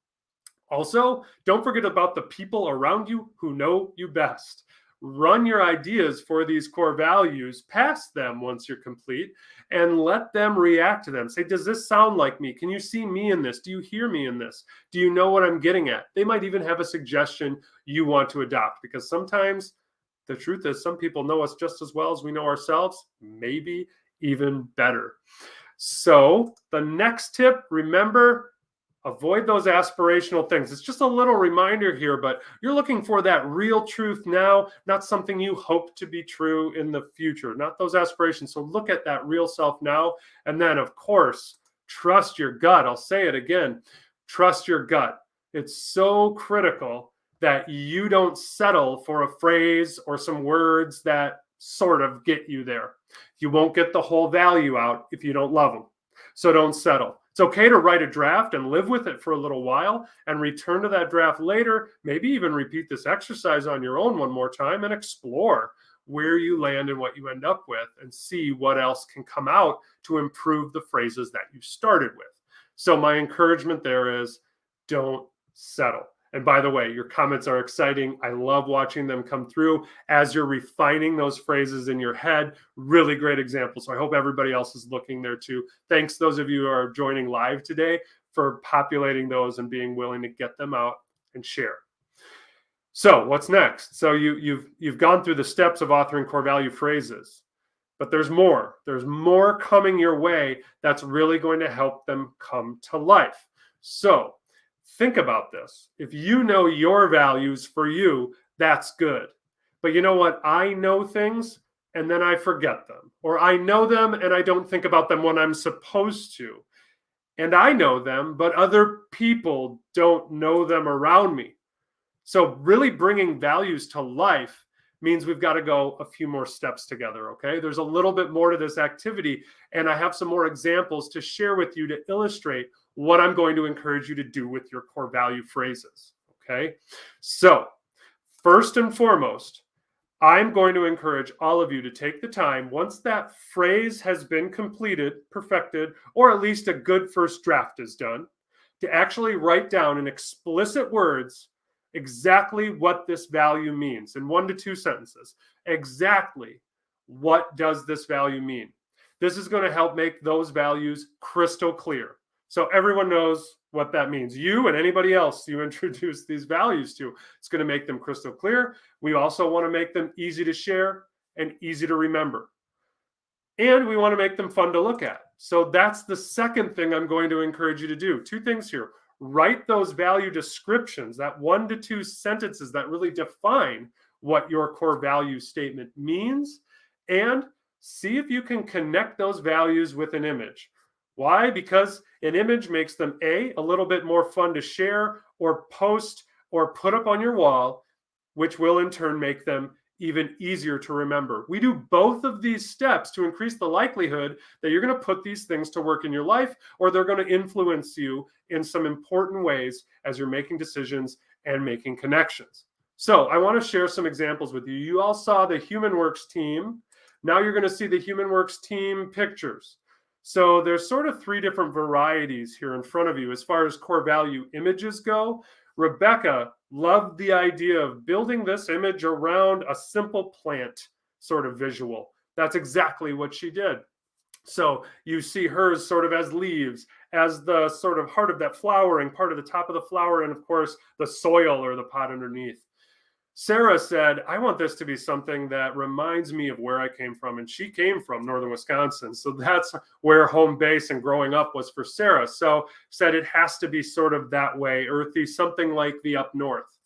Also, don't forget about the people around you who know you best. Run your ideas for these core values past them once you're complete and let them react to them. Say, does this sound like me? Can you see me in this? Do you hear me in this? Do you know what I'm getting at? They might even have a suggestion you want to adopt, because sometimes the truth is some people know us just as well as we know ourselves, maybe even better. So the next tip, remember, avoid those aspirational things. It's just a little reminder here, but you're looking for that real truth now, not something you hope to be true in the future, not those aspirations. So look at that real self now. And then, of course, trust your gut. I'll say it again, trust your gut. It's so critical that you don't settle for a phrase or some words that sort of get you there. You won't get the whole value out if you don't love them. So don't settle. It's okay to write a draft and live with it for a little while and return to that draft later. Maybe even repeat this exercise on your own one more time and explore where you land and what you end up with and see what else can come out to improve the phrases that you started with. So my encouragement there is don't settle. And by the way, your comments are exciting. I love watching them come through as you're refining those phrases in your head. Really great example. So I hope everybody else is looking there too. Thanks those of you who are joining live today for populating those and being willing to get them out and share. So what's next? So you've gone through the steps of authoring core value phrases, but there's more. There's more coming your way that's really going to help them come to life. So think about this. If you know your values for you, that's good. But you know what? I know things and then I forget them. Or I know them and I don't think about them when I'm supposed to. And I know them, but other people don't know them around me. So really bringing values to life means we've got to go a few more steps together, okay? There's a little bit more to this activity, and I have some more examples to share with you to illustrate what I'm going to encourage you to do with your core value phrases, okay? So first and foremost, I'm going to encourage all of you to take the time, once that phrase has been completed, perfected, or at least a good first draft is done, to actually write down in explicit words exactly what this value means in 1 to 2 sentences. Exactly what does this value mean? This is going to help make those values crystal clear. So everyone knows what that means. You and anybody else you introduce these values to, it's going to make them crystal clear. We also want to make them easy to share and easy to remember. And we want to make them fun to look at. So that's the second thing I'm going to encourage you to do. 2 things here. Write those value descriptions, that 1 to 2 sentences that really define what your core value statement means, and see if you can connect those values with an image. Why? Because an image makes them a little bit more fun to share or post or put up on your wall, which will in turn make them even easier to remember. We do both of these steps to increase the likelihood that you're going to put these things to work in your life, or they're going to influence you in some important ways as you're making decisions and making connections. So I want to share some examples with you. You all saw the humanworks team. Now you're going to see the humanworks team pictures. So there's sort of three different varieties here in front of you as far as core value images go. Rebecca loved the idea of building this image around a simple plant sort of visual. That's exactly what she did. So you see hers sort of as leaves, as the sort of heart of that flowering, part of the top of the flower, and of course the soil or the pot underneath. Sarah said, I want this to be something that reminds me of where I came from. And she came from northern Wisconsin. So that's where home base and growing up was for Sarah. So said it has to be sort of that way, earthy, something like the up north.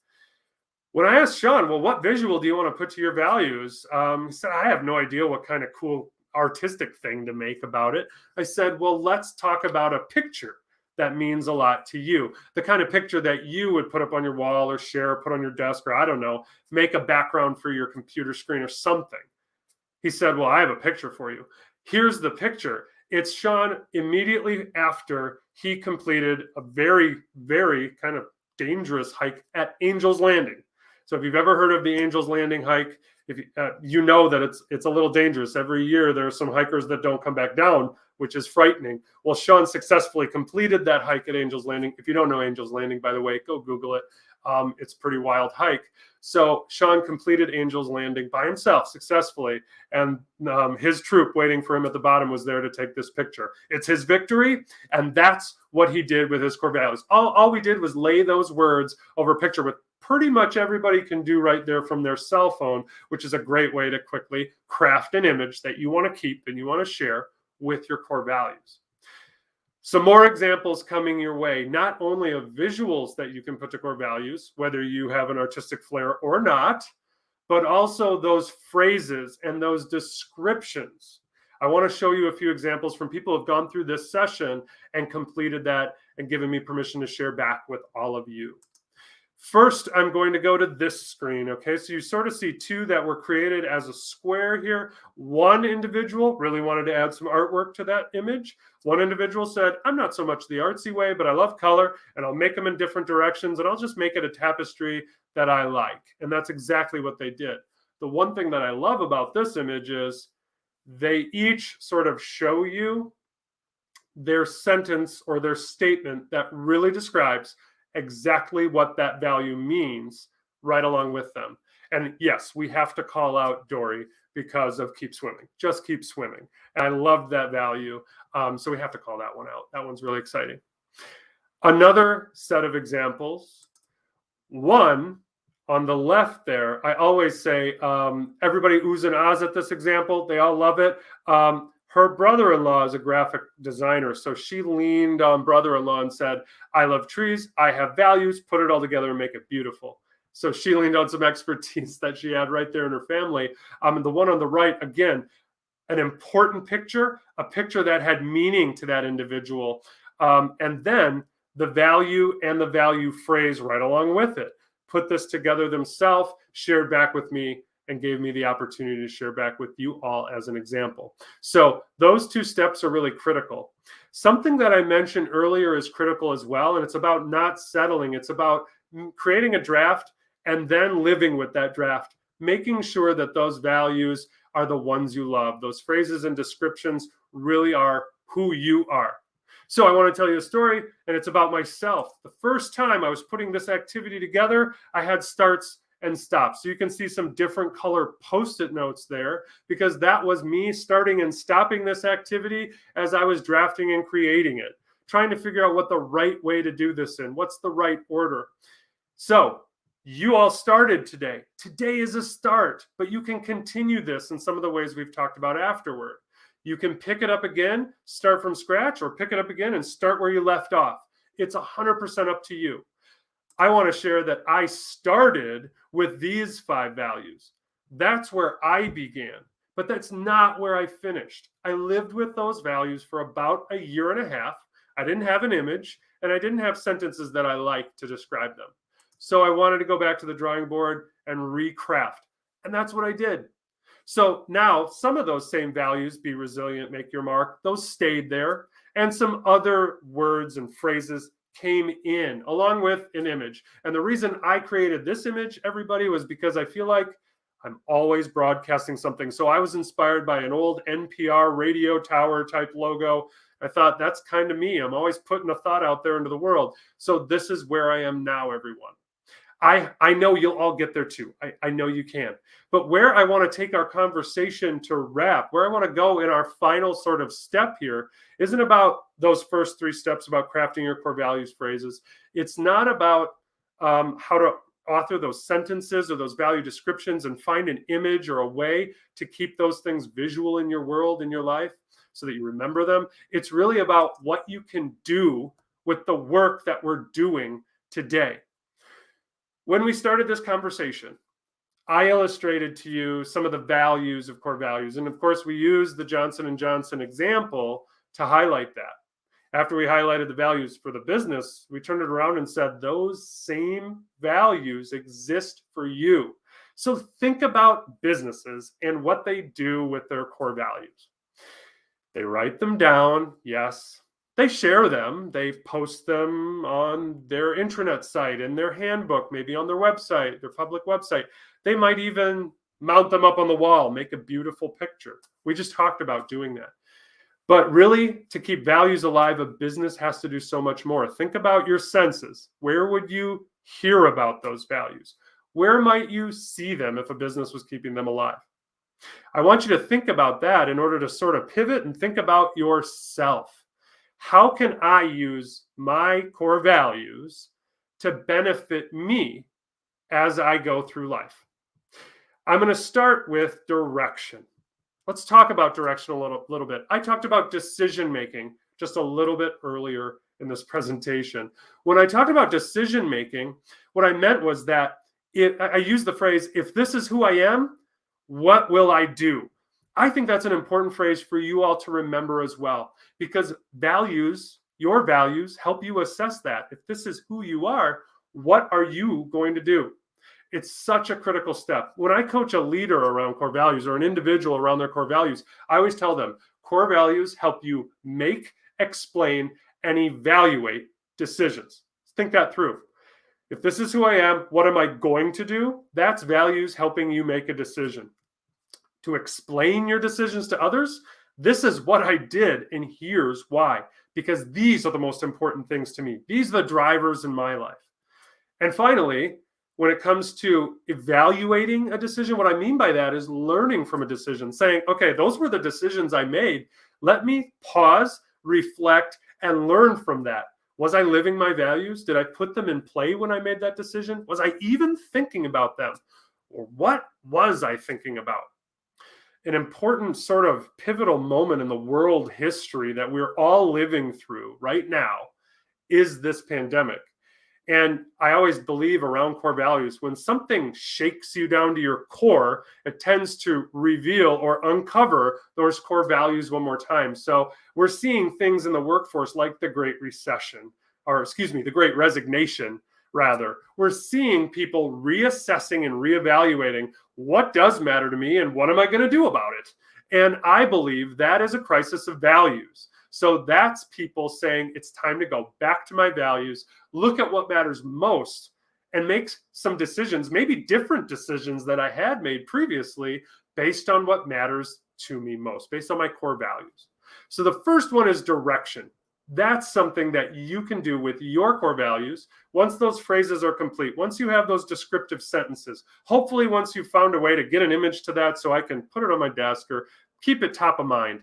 When I asked Sean, well, what visual do you want to put to your values? He said, I have no idea what kind of cool artistic thing to make about it. I said, well, let's talk about a picture that means a lot to you. The kind of picture that you would put up on your wall or share, or put on your desk, or I don't know, make a background for your computer screen or something. He said, well, I have a picture for you. Here's the picture. It's Sean immediately after he completed a very, very kind of dangerous hike at Angel's Landing. So if you've ever heard of the Angel's Landing hike, if you know that it's a little dangerous. Every year there are some hikers that don't come back down, which is frightening. Well, Sean successfully completed that hike at Angel's Landing. If you don't know Angel's Landing, by the way, go Google it. It's a pretty wild hike. So Sean completed Angel's Landing by himself successfully, and his troop waiting for him at the bottom was there to take this picture. It's his victory, and that's what he did with his core values. All we did was lay those words over a picture, with pretty much everybody can do right there from their cell phone, which is a great way to quickly craft an image that you want to keep and you want to share with your core values. Some more examples coming your way, not only of visuals that you can put to core values, whether you have an artistic flair or not, but also those phrases and those descriptions. I want to show you a few examples from people who have gone through this session and completed that and given me permission to share back with all of you. First, I'm going to go to this screen, okay? So you sort of see two that were created as a square here. One individual really wanted to add some artwork to that image. One individual said, I'm not so much the artsy way, but I love color, and I'll make them in different directions, and I'll just make it a tapestry that I like. And that's exactly what they did. The one thing that I love about this image is they each sort of show you their sentence or their statement that really describes exactly what that value means right along with them. And yes, we have to call out Dory because of keep swimming, just keep swimming. And I love that value. So we have to call that one out. That one's really exciting. Another set of examples, one on the left there, I always say, everybody oohs and ahs at this example. They all love it. Her brother-in-law is a graphic designer, so she leaned on brother-in-law and said, I love trees, I have values, put it all together and make it beautiful. So she leaned on some expertise that she had right there in her family. And the one on the right, again, an important picture, a picture that had meaning to that individual. And then the value and the value phrase right along with it. Put this together themselves, shared back with me, and gave me the opportunity to share back with you all as an example. So those two steps are really critical. Something that I mentioned earlier is critical as well, and it's about not settling. It's about creating a draft and then living with that draft, making sure that those values are the ones you love. Those phrases and descriptions really are who you are. So I want to tell you a story, and it's about myself. The first time I was putting this activity together, I had starts and stops. So you can see some different color Post-it notes there, because that was me starting and stopping this activity as I was drafting and creating it, trying to figure out what the right way to do this in, what's the right order. So you all started today. Today is a start, but you can continue this in some of the ways we've talked about afterward. You can pick it up again, start from scratch, or pick it up again and start where you left off. It's 100% up to you. I want to share that I started with these 5 values. That's where I began, But that's not where I finished. I lived with those values for about a year and a half. I didn't have an image, and I didn't have sentences that I liked to describe them. So I wanted to go back to the drawing board and recraft. And that's what I did. So now some of those same values, be resilient, make your mark, those stayed there. And some other words and phrases came in along with an image. And the reason I created this image, everybody, was because I feel like I'm always broadcasting something. So I was inspired by an old NPR radio tower type logo. I thought that's kind of me. I'm always putting a thought out there into the world. So this is where I am now, everyone. I know you'll all get there too. I know you can. But where I want to take our conversation to wrap, where I want to go in our final sort of step here, isn't about those first 3 steps about crafting your core values phrases. It's not about how to author those sentences or those value descriptions and find an image or a way to keep those things visual in your world, in your life, so that you remember them. It's really about what you can do with the work that we're doing today. When we started this conversation, I illustrated to you some of the values of core values. And of course, we used the Johnson & Johnson example to highlight that. After we highlighted the values for the business, we turned it around and said, those same values exist for you. So think about businesses and what they do with their core values. They write them down, yes. They share them. They post them on their intranet site, in their handbook, maybe on their website, their public website. They might even mount them up on the wall, make a beautiful picture. We just talked about doing that. But really, to keep values alive, a business has to do so much more. Think about your senses. Where would you hear about those values? Where might you see them if a business was keeping them alive? I want you to think about that in order to sort of pivot and think about yourself. How can I use my core values to benefit me as I go through life? I'm going to start with direction. Let's talk about direction a little bit. I talked about decision making just a little bit earlier in this presentation. When I talked about decision making, what I meant was that I used the phrase, if this is who I am, what will I do? I think that's an important phrase for you all to remember as well, because values, your values, help you assess that. If this is who you are, what are you going to do? It's such a critical step. When I coach a leader around core values or an individual around their core values, I always tell them core values help you make, explain, and evaluate decisions. Think that through. If this is who I am, what am I going to do? That's values helping you make a decision. To explain your decisions to others, this is what I did, and here's why. Because these are the most important things to me. These are the drivers in my life. And finally, when it comes to evaluating a decision, what I mean by that is learning from a decision, saying, okay, those were the decisions I made. Let me pause, reflect, and learn from that. Was I living my values? Did I put them in play when I made that decision? Was I even thinking about them? Or what was I thinking about? An important sort of pivotal moment in the world history that we're all living through right now is this pandemic. And I always believe around core values, when something shakes you down to your core, it tends to reveal or uncover those core values one more time. So we're seeing things in the workforce like the Great Recession, or excuse me, the Great Resignation, rather. We're seeing people reassessing and reevaluating what does matter to me and what am I going to do about it? And I believe that is a crisis of values. So that's people saying it's time to go back to my values, look at what matters most, and make some decisions, maybe different decisions that I had made previously based on what matters to me most, based on my core values. So the first one is direction. That's something that you can do with your core values once those phrases are complete, once you have those descriptive sentences. Hopefully, once you've found a way to get an image to that so I can put it on my desk or keep it top of mind,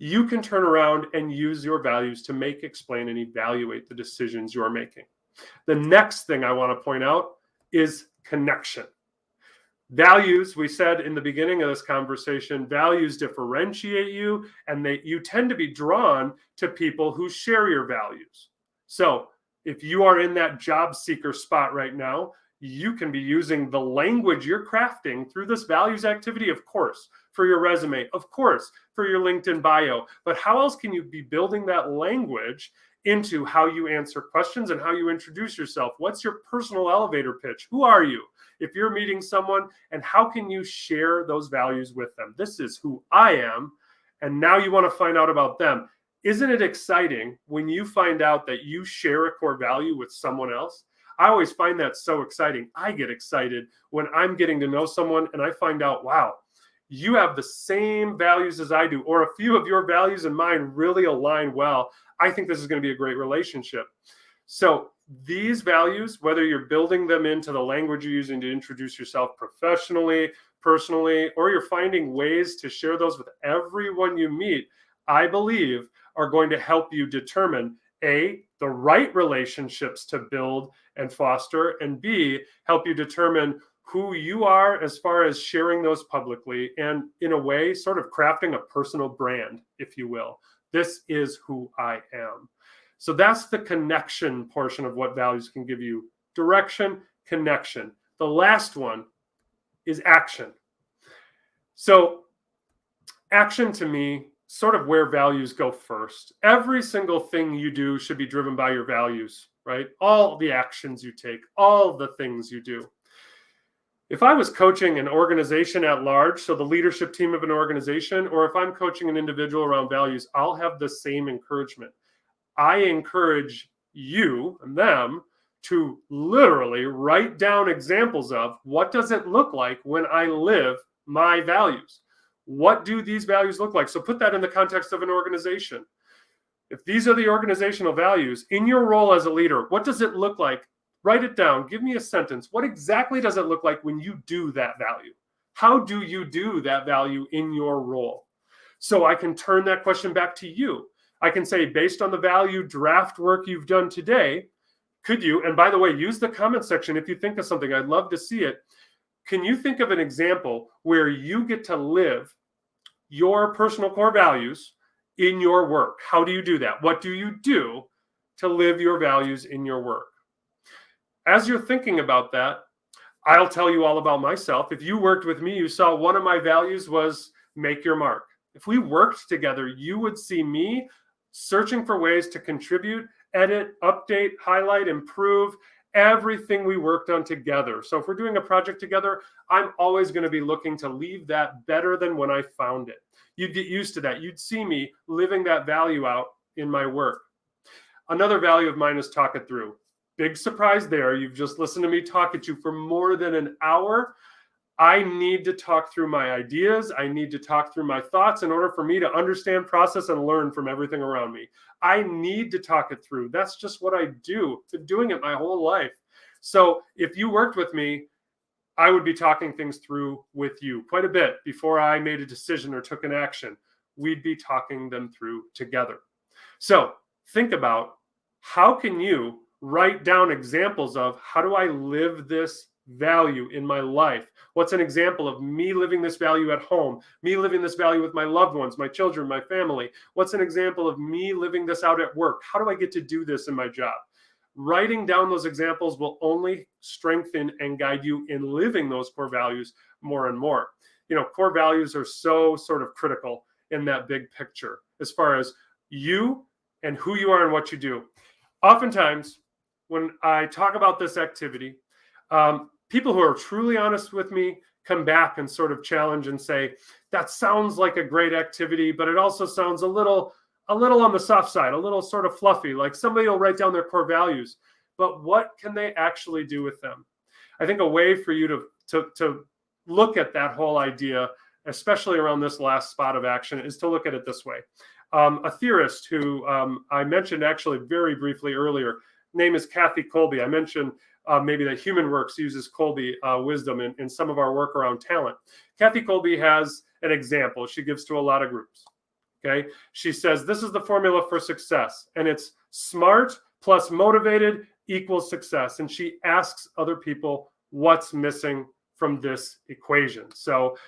you can turn around and use your values to make, explain, and evaluate the decisions you're making. The next thing I want to point out is connection. Values, we said in the beginning of this conversation, values differentiate you, and you tend to be drawn to people who share your values. So if you are in that job seeker spot right now, you can be using the language you're crafting through this values activity, of course, for your resume, of course, for your LinkedIn bio. But how else can you be building that language into how you answer questions and how you introduce yourself? What's your personal elevator pitch? Who are you? If you're meeting someone, and how can you share those values with them? This is who I am, and now you want to find out about them. Isn't it exciting when you find out that you share a core value with someone else? I always find that so exciting. I get excited when I'm getting to know someone and I find out, wow, you have the same values as I do, or a few of your values and mine really align well. I think this is going to be a great relationship. So these values, whether you're building them into the language you're using to introduce yourself professionally, personally, or you're finding ways to share those with everyone you meet, I believe are going to help you determine A, the right relationships to build and foster, and B, help you determine who you are as far as sharing those publicly, and in a way, sort of crafting a personal brand, if you will. This is who I am. So that's the connection portion of what values can give you. Direction, connection. The last one is action. So action, to me, sort of where values go first. Every single thing you do should be driven by your values, right? All the actions you take, all the things you do. If I was coaching an organization at large, so the leadership team of an organization, or if I'm coaching an individual around values, I'll have the same encouragement. I encourage you and them to literally write down examples of what does it look like when I live my values. What do these values look like? So put that in the context of an organization. If these are the organizational values, in your role as a leader, what does it look like? Write it down. Give me a sentence. What exactly does it look like when you do that value? How do you do that value in your role? So I can turn that question back to you. I can say, based on the value draft work you've done today, could you, and by the way, use the comment section if you think of something. I'd love to see it. Can you think of an example where you get to live your personal core values in your work? How do you do that? What do you do to live your values in your work? As you're thinking about that, I'll tell you all about myself. If you worked with me, you saw one of my values was make your mark. If we worked together, you would see me searching for ways to contribute, edit, update, highlight, improve everything we worked on together. So if we're doing a project together, I'm always going to be looking to leave that better than when I found it. You'd get used to that. You'd see me living that value out in my work. Another value of mine is talk it through. Big surprise there. You've just listened to me talk at you for more than an hour. I need to talk through my ideas. I need to talk through my thoughts in order for me to understand, process, and learn from everything around me. I need to talk it through. That's just what I do. I've been doing it my whole life. So if you worked with me, I would be talking things through with you quite a bit before I made a decision or took an action. We'd be talking them through together. So think about, how can you write down examples of, how do I live this value in my life? What's an example of me living this value at home, me living this value with my loved ones, my children, my family? What's an example of me living this out at work? How do I get to do this in my job? Writing down those examples will only strengthen and guide you in living those core values more and more. You know, core values are so sort of critical in that big picture as far as you and who you are and what you do. Oftentimes, when I talk about this activity, people who are truly honest with me come back and sort of challenge and say, that sounds like a great activity, but it also sounds a little on the soft side, a little sort of fluffy, like somebody will write down their core values, but what can they actually do with them? I think a way for you to look at that whole idea, especially around this last spot of action, is to look at it this way. A theorist who I mentioned actually very briefly earlier, name is Kathy Kolbe. I mentioned maybe that humanworks uses Kolbe wisdom in some of our work around talent. Kathy Kolbe has an example she gives to a lot of groups. Okay, she says this is the formula for success, and it's smart plus motivated equals success. And she asks other people what's missing from this equation. So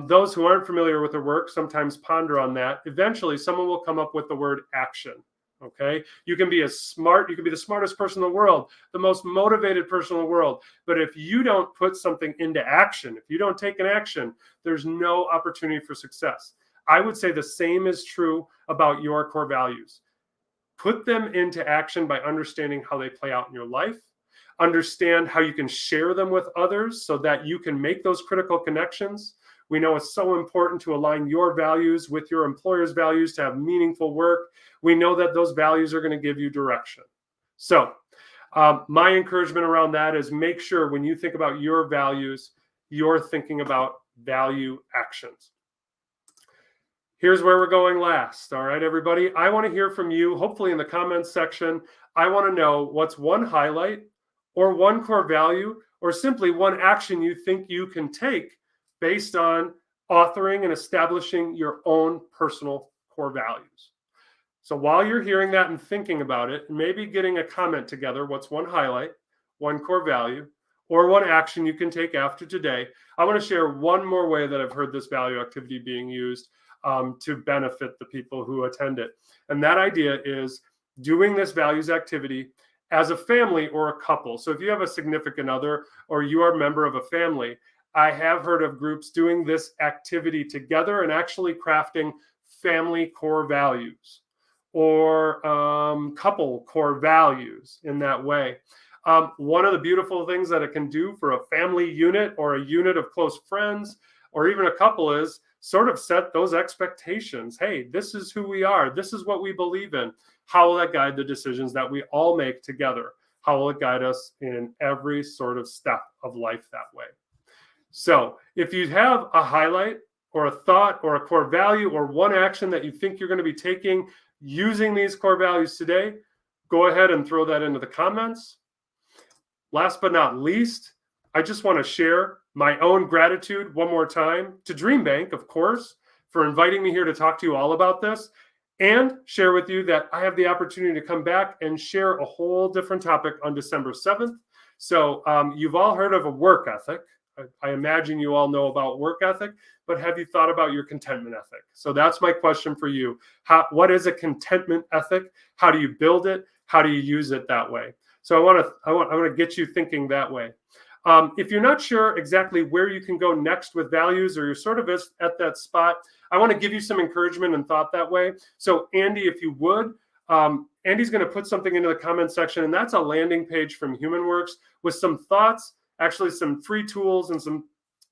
those who aren't familiar with her work sometimes ponder on that. Eventually, someone will come up with the word action. Okay, you can be the smartest person in the world, the most motivated person in the world, but if you don't put something into action, if you don't take an action, there's no opportunity for success. I would say the same is true about your core values. Put them into action by understanding how they play out in your life. Understand how you can share them with others so that you can make those critical connections. We know it's so important to align your values with your employer's values to have meaningful work. We know that those values are going to give you direction. So my encouragement around that is make sure when you think about your values, you're thinking about value actions. Here's where we're going last. All right, everybody. I want to hear from you, hopefully in the comments section. I want to know what's one highlight or one core value or simply one action you think you can take based on authoring and establishing your own personal core values. So while you're hearing that and thinking about it, maybe getting a comment together, what's one highlight, one core value, or one action you can take after today. I want to share one more way that I've heard this value activity being used to benefit the people who attend it. And that idea is doing this values activity as a family or a couple. So if you have a significant other or you are a member of a family, I have heard of groups doing this activity together and actually crafting family core values or couple core values in that way. One of the beautiful things that it can do for a family unit or a unit of close friends or even a couple is sort of set those expectations. Hey, this is who we are. This is what we believe in. How will that guide the decisions that we all make together? How will it guide us in every sort of step of life that way? So if you have a highlight or a thought or a core value or one action that you think you're going to be taking using these core values today, go ahead and throw that into the comments. Last but not least, I just want to share my own gratitude one more time to Dream Bank, of course, for inviting me here to talk to you all about this and share with you that I have the opportunity to come back and share a whole different topic on December 7th. So you've all heard of a work ethic. I imagine you all know about work ethic, but have you thought about your contentment ethic? So that's my question for you. What is a contentment ethic? How do you build it? How do you use it that way? So I want to get you thinking that way. If you're not sure exactly where you can go next with values, or you're sort of at that spot, I want to give you some encouragement and thought that way. So Andy, if you would, Andy's going to put something into the comment section, and that's a landing page from humanworks with some thoughts, actually some free tools and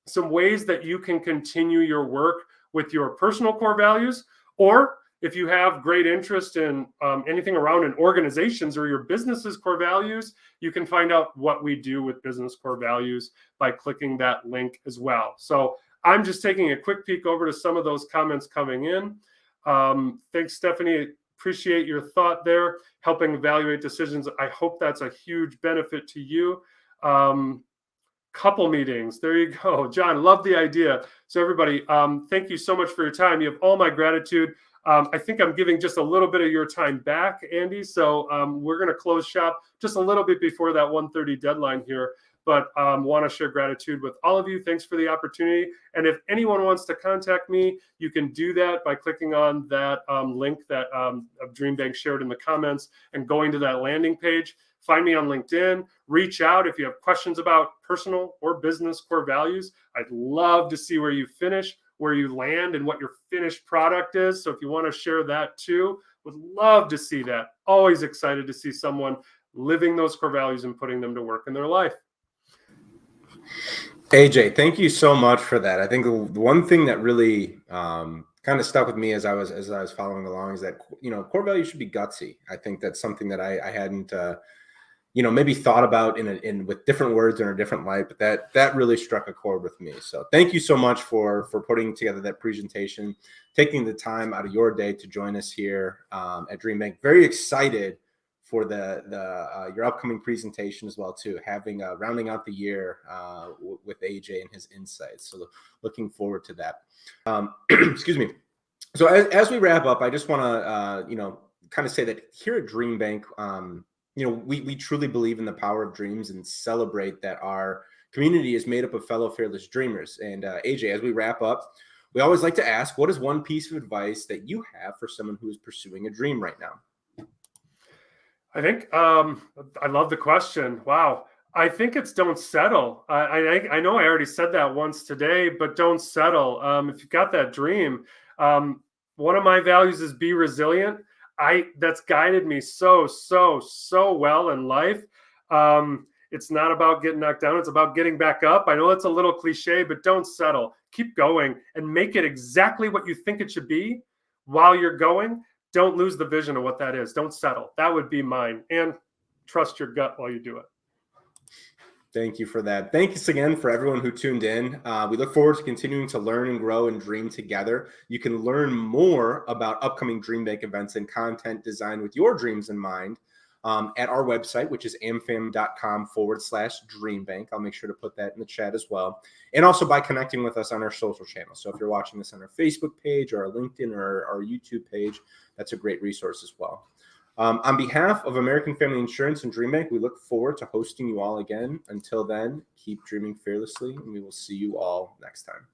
some ways that you can continue your work with your personal core values. Or if you have great interest in anything around in organizations or your business's core values, you can find out what we do with business core values by clicking that link as well. So I'm just taking a quick peek over to some of those comments coming in. Thanks, Stephanie. Appreciate your thought there, helping evaluate decisions. I hope that's a huge benefit to you. Couple meetings. There you go. John, love the idea. So everybody, thank you so much for your time. You have all my gratitude. I think I'm giving just a little bit of your time back, Andy. So we're going to close shop just a little bit before that 1:30 deadline here. But want to share gratitude with all of you. Thanks for the opportunity. And if anyone wants to contact me, you can do that by clicking on that link that Dream Bank shared in the comments and going to that landing page. Find me on LinkedIn. Reach out if you have questions about personal or business core values. I'd love to see where you finish, where you land, and what your finished product is. So if you want to share that too, would love to see that. Always excited to see someone living those core values and putting them to work in their life. AJ, thank you so much for that. I think the one thing that really kind of stuck with me as I was following along is that, core values should be gutsy. I think that's something that I hadn't maybe thought about in with different words in a different light, but that really struck a chord with me. So thank you so much for putting together that presentation, taking the time out of your day to join us here at Dream Bank. Very excited for your upcoming presentation as well too, having rounding out the year with AJ and his insights. So looking forward to that. Excuse me. So as we wrap up, I just want to kind of say that here at Dream Bank, we truly believe in the power of dreams and celebrate that our community is made up of fellow fearless dreamers. And AJ, as we wrap up, we always like to ask, what is one piece of advice that you have for someone who is pursuing a dream right now? I think I love the question. Wow. I think it's don't settle. I know I already said that once today, but don't settle. If you've got that dream, one of my values is be resilient. That's guided me so well in life. It's not about getting knocked down. It's about getting back up. I know it's a little cliche, but don't settle. Keep going and make it exactly what you think it should be while you're going. Don't lose the vision of what that is. Don't settle. That would be mine. And trust your gut while you do it. Thank you for that. Thanks again for everyone who tuned in. We look forward to continuing to learn and grow and dream together. You can learn more about upcoming Dream Bank events and content designed with your dreams in mind at our website, which is amfam.com/dreambank. I'll make sure to put that in the chat as well. And also by connecting with us on our social channels. So if you're watching this on our Facebook page or our LinkedIn or our YouTube page, that's a great resource as well. On behalf of American Family Insurance and Dream Bank, we look forward to hosting you all again. Until then, keep dreaming fearlessly, and we will see you all next time.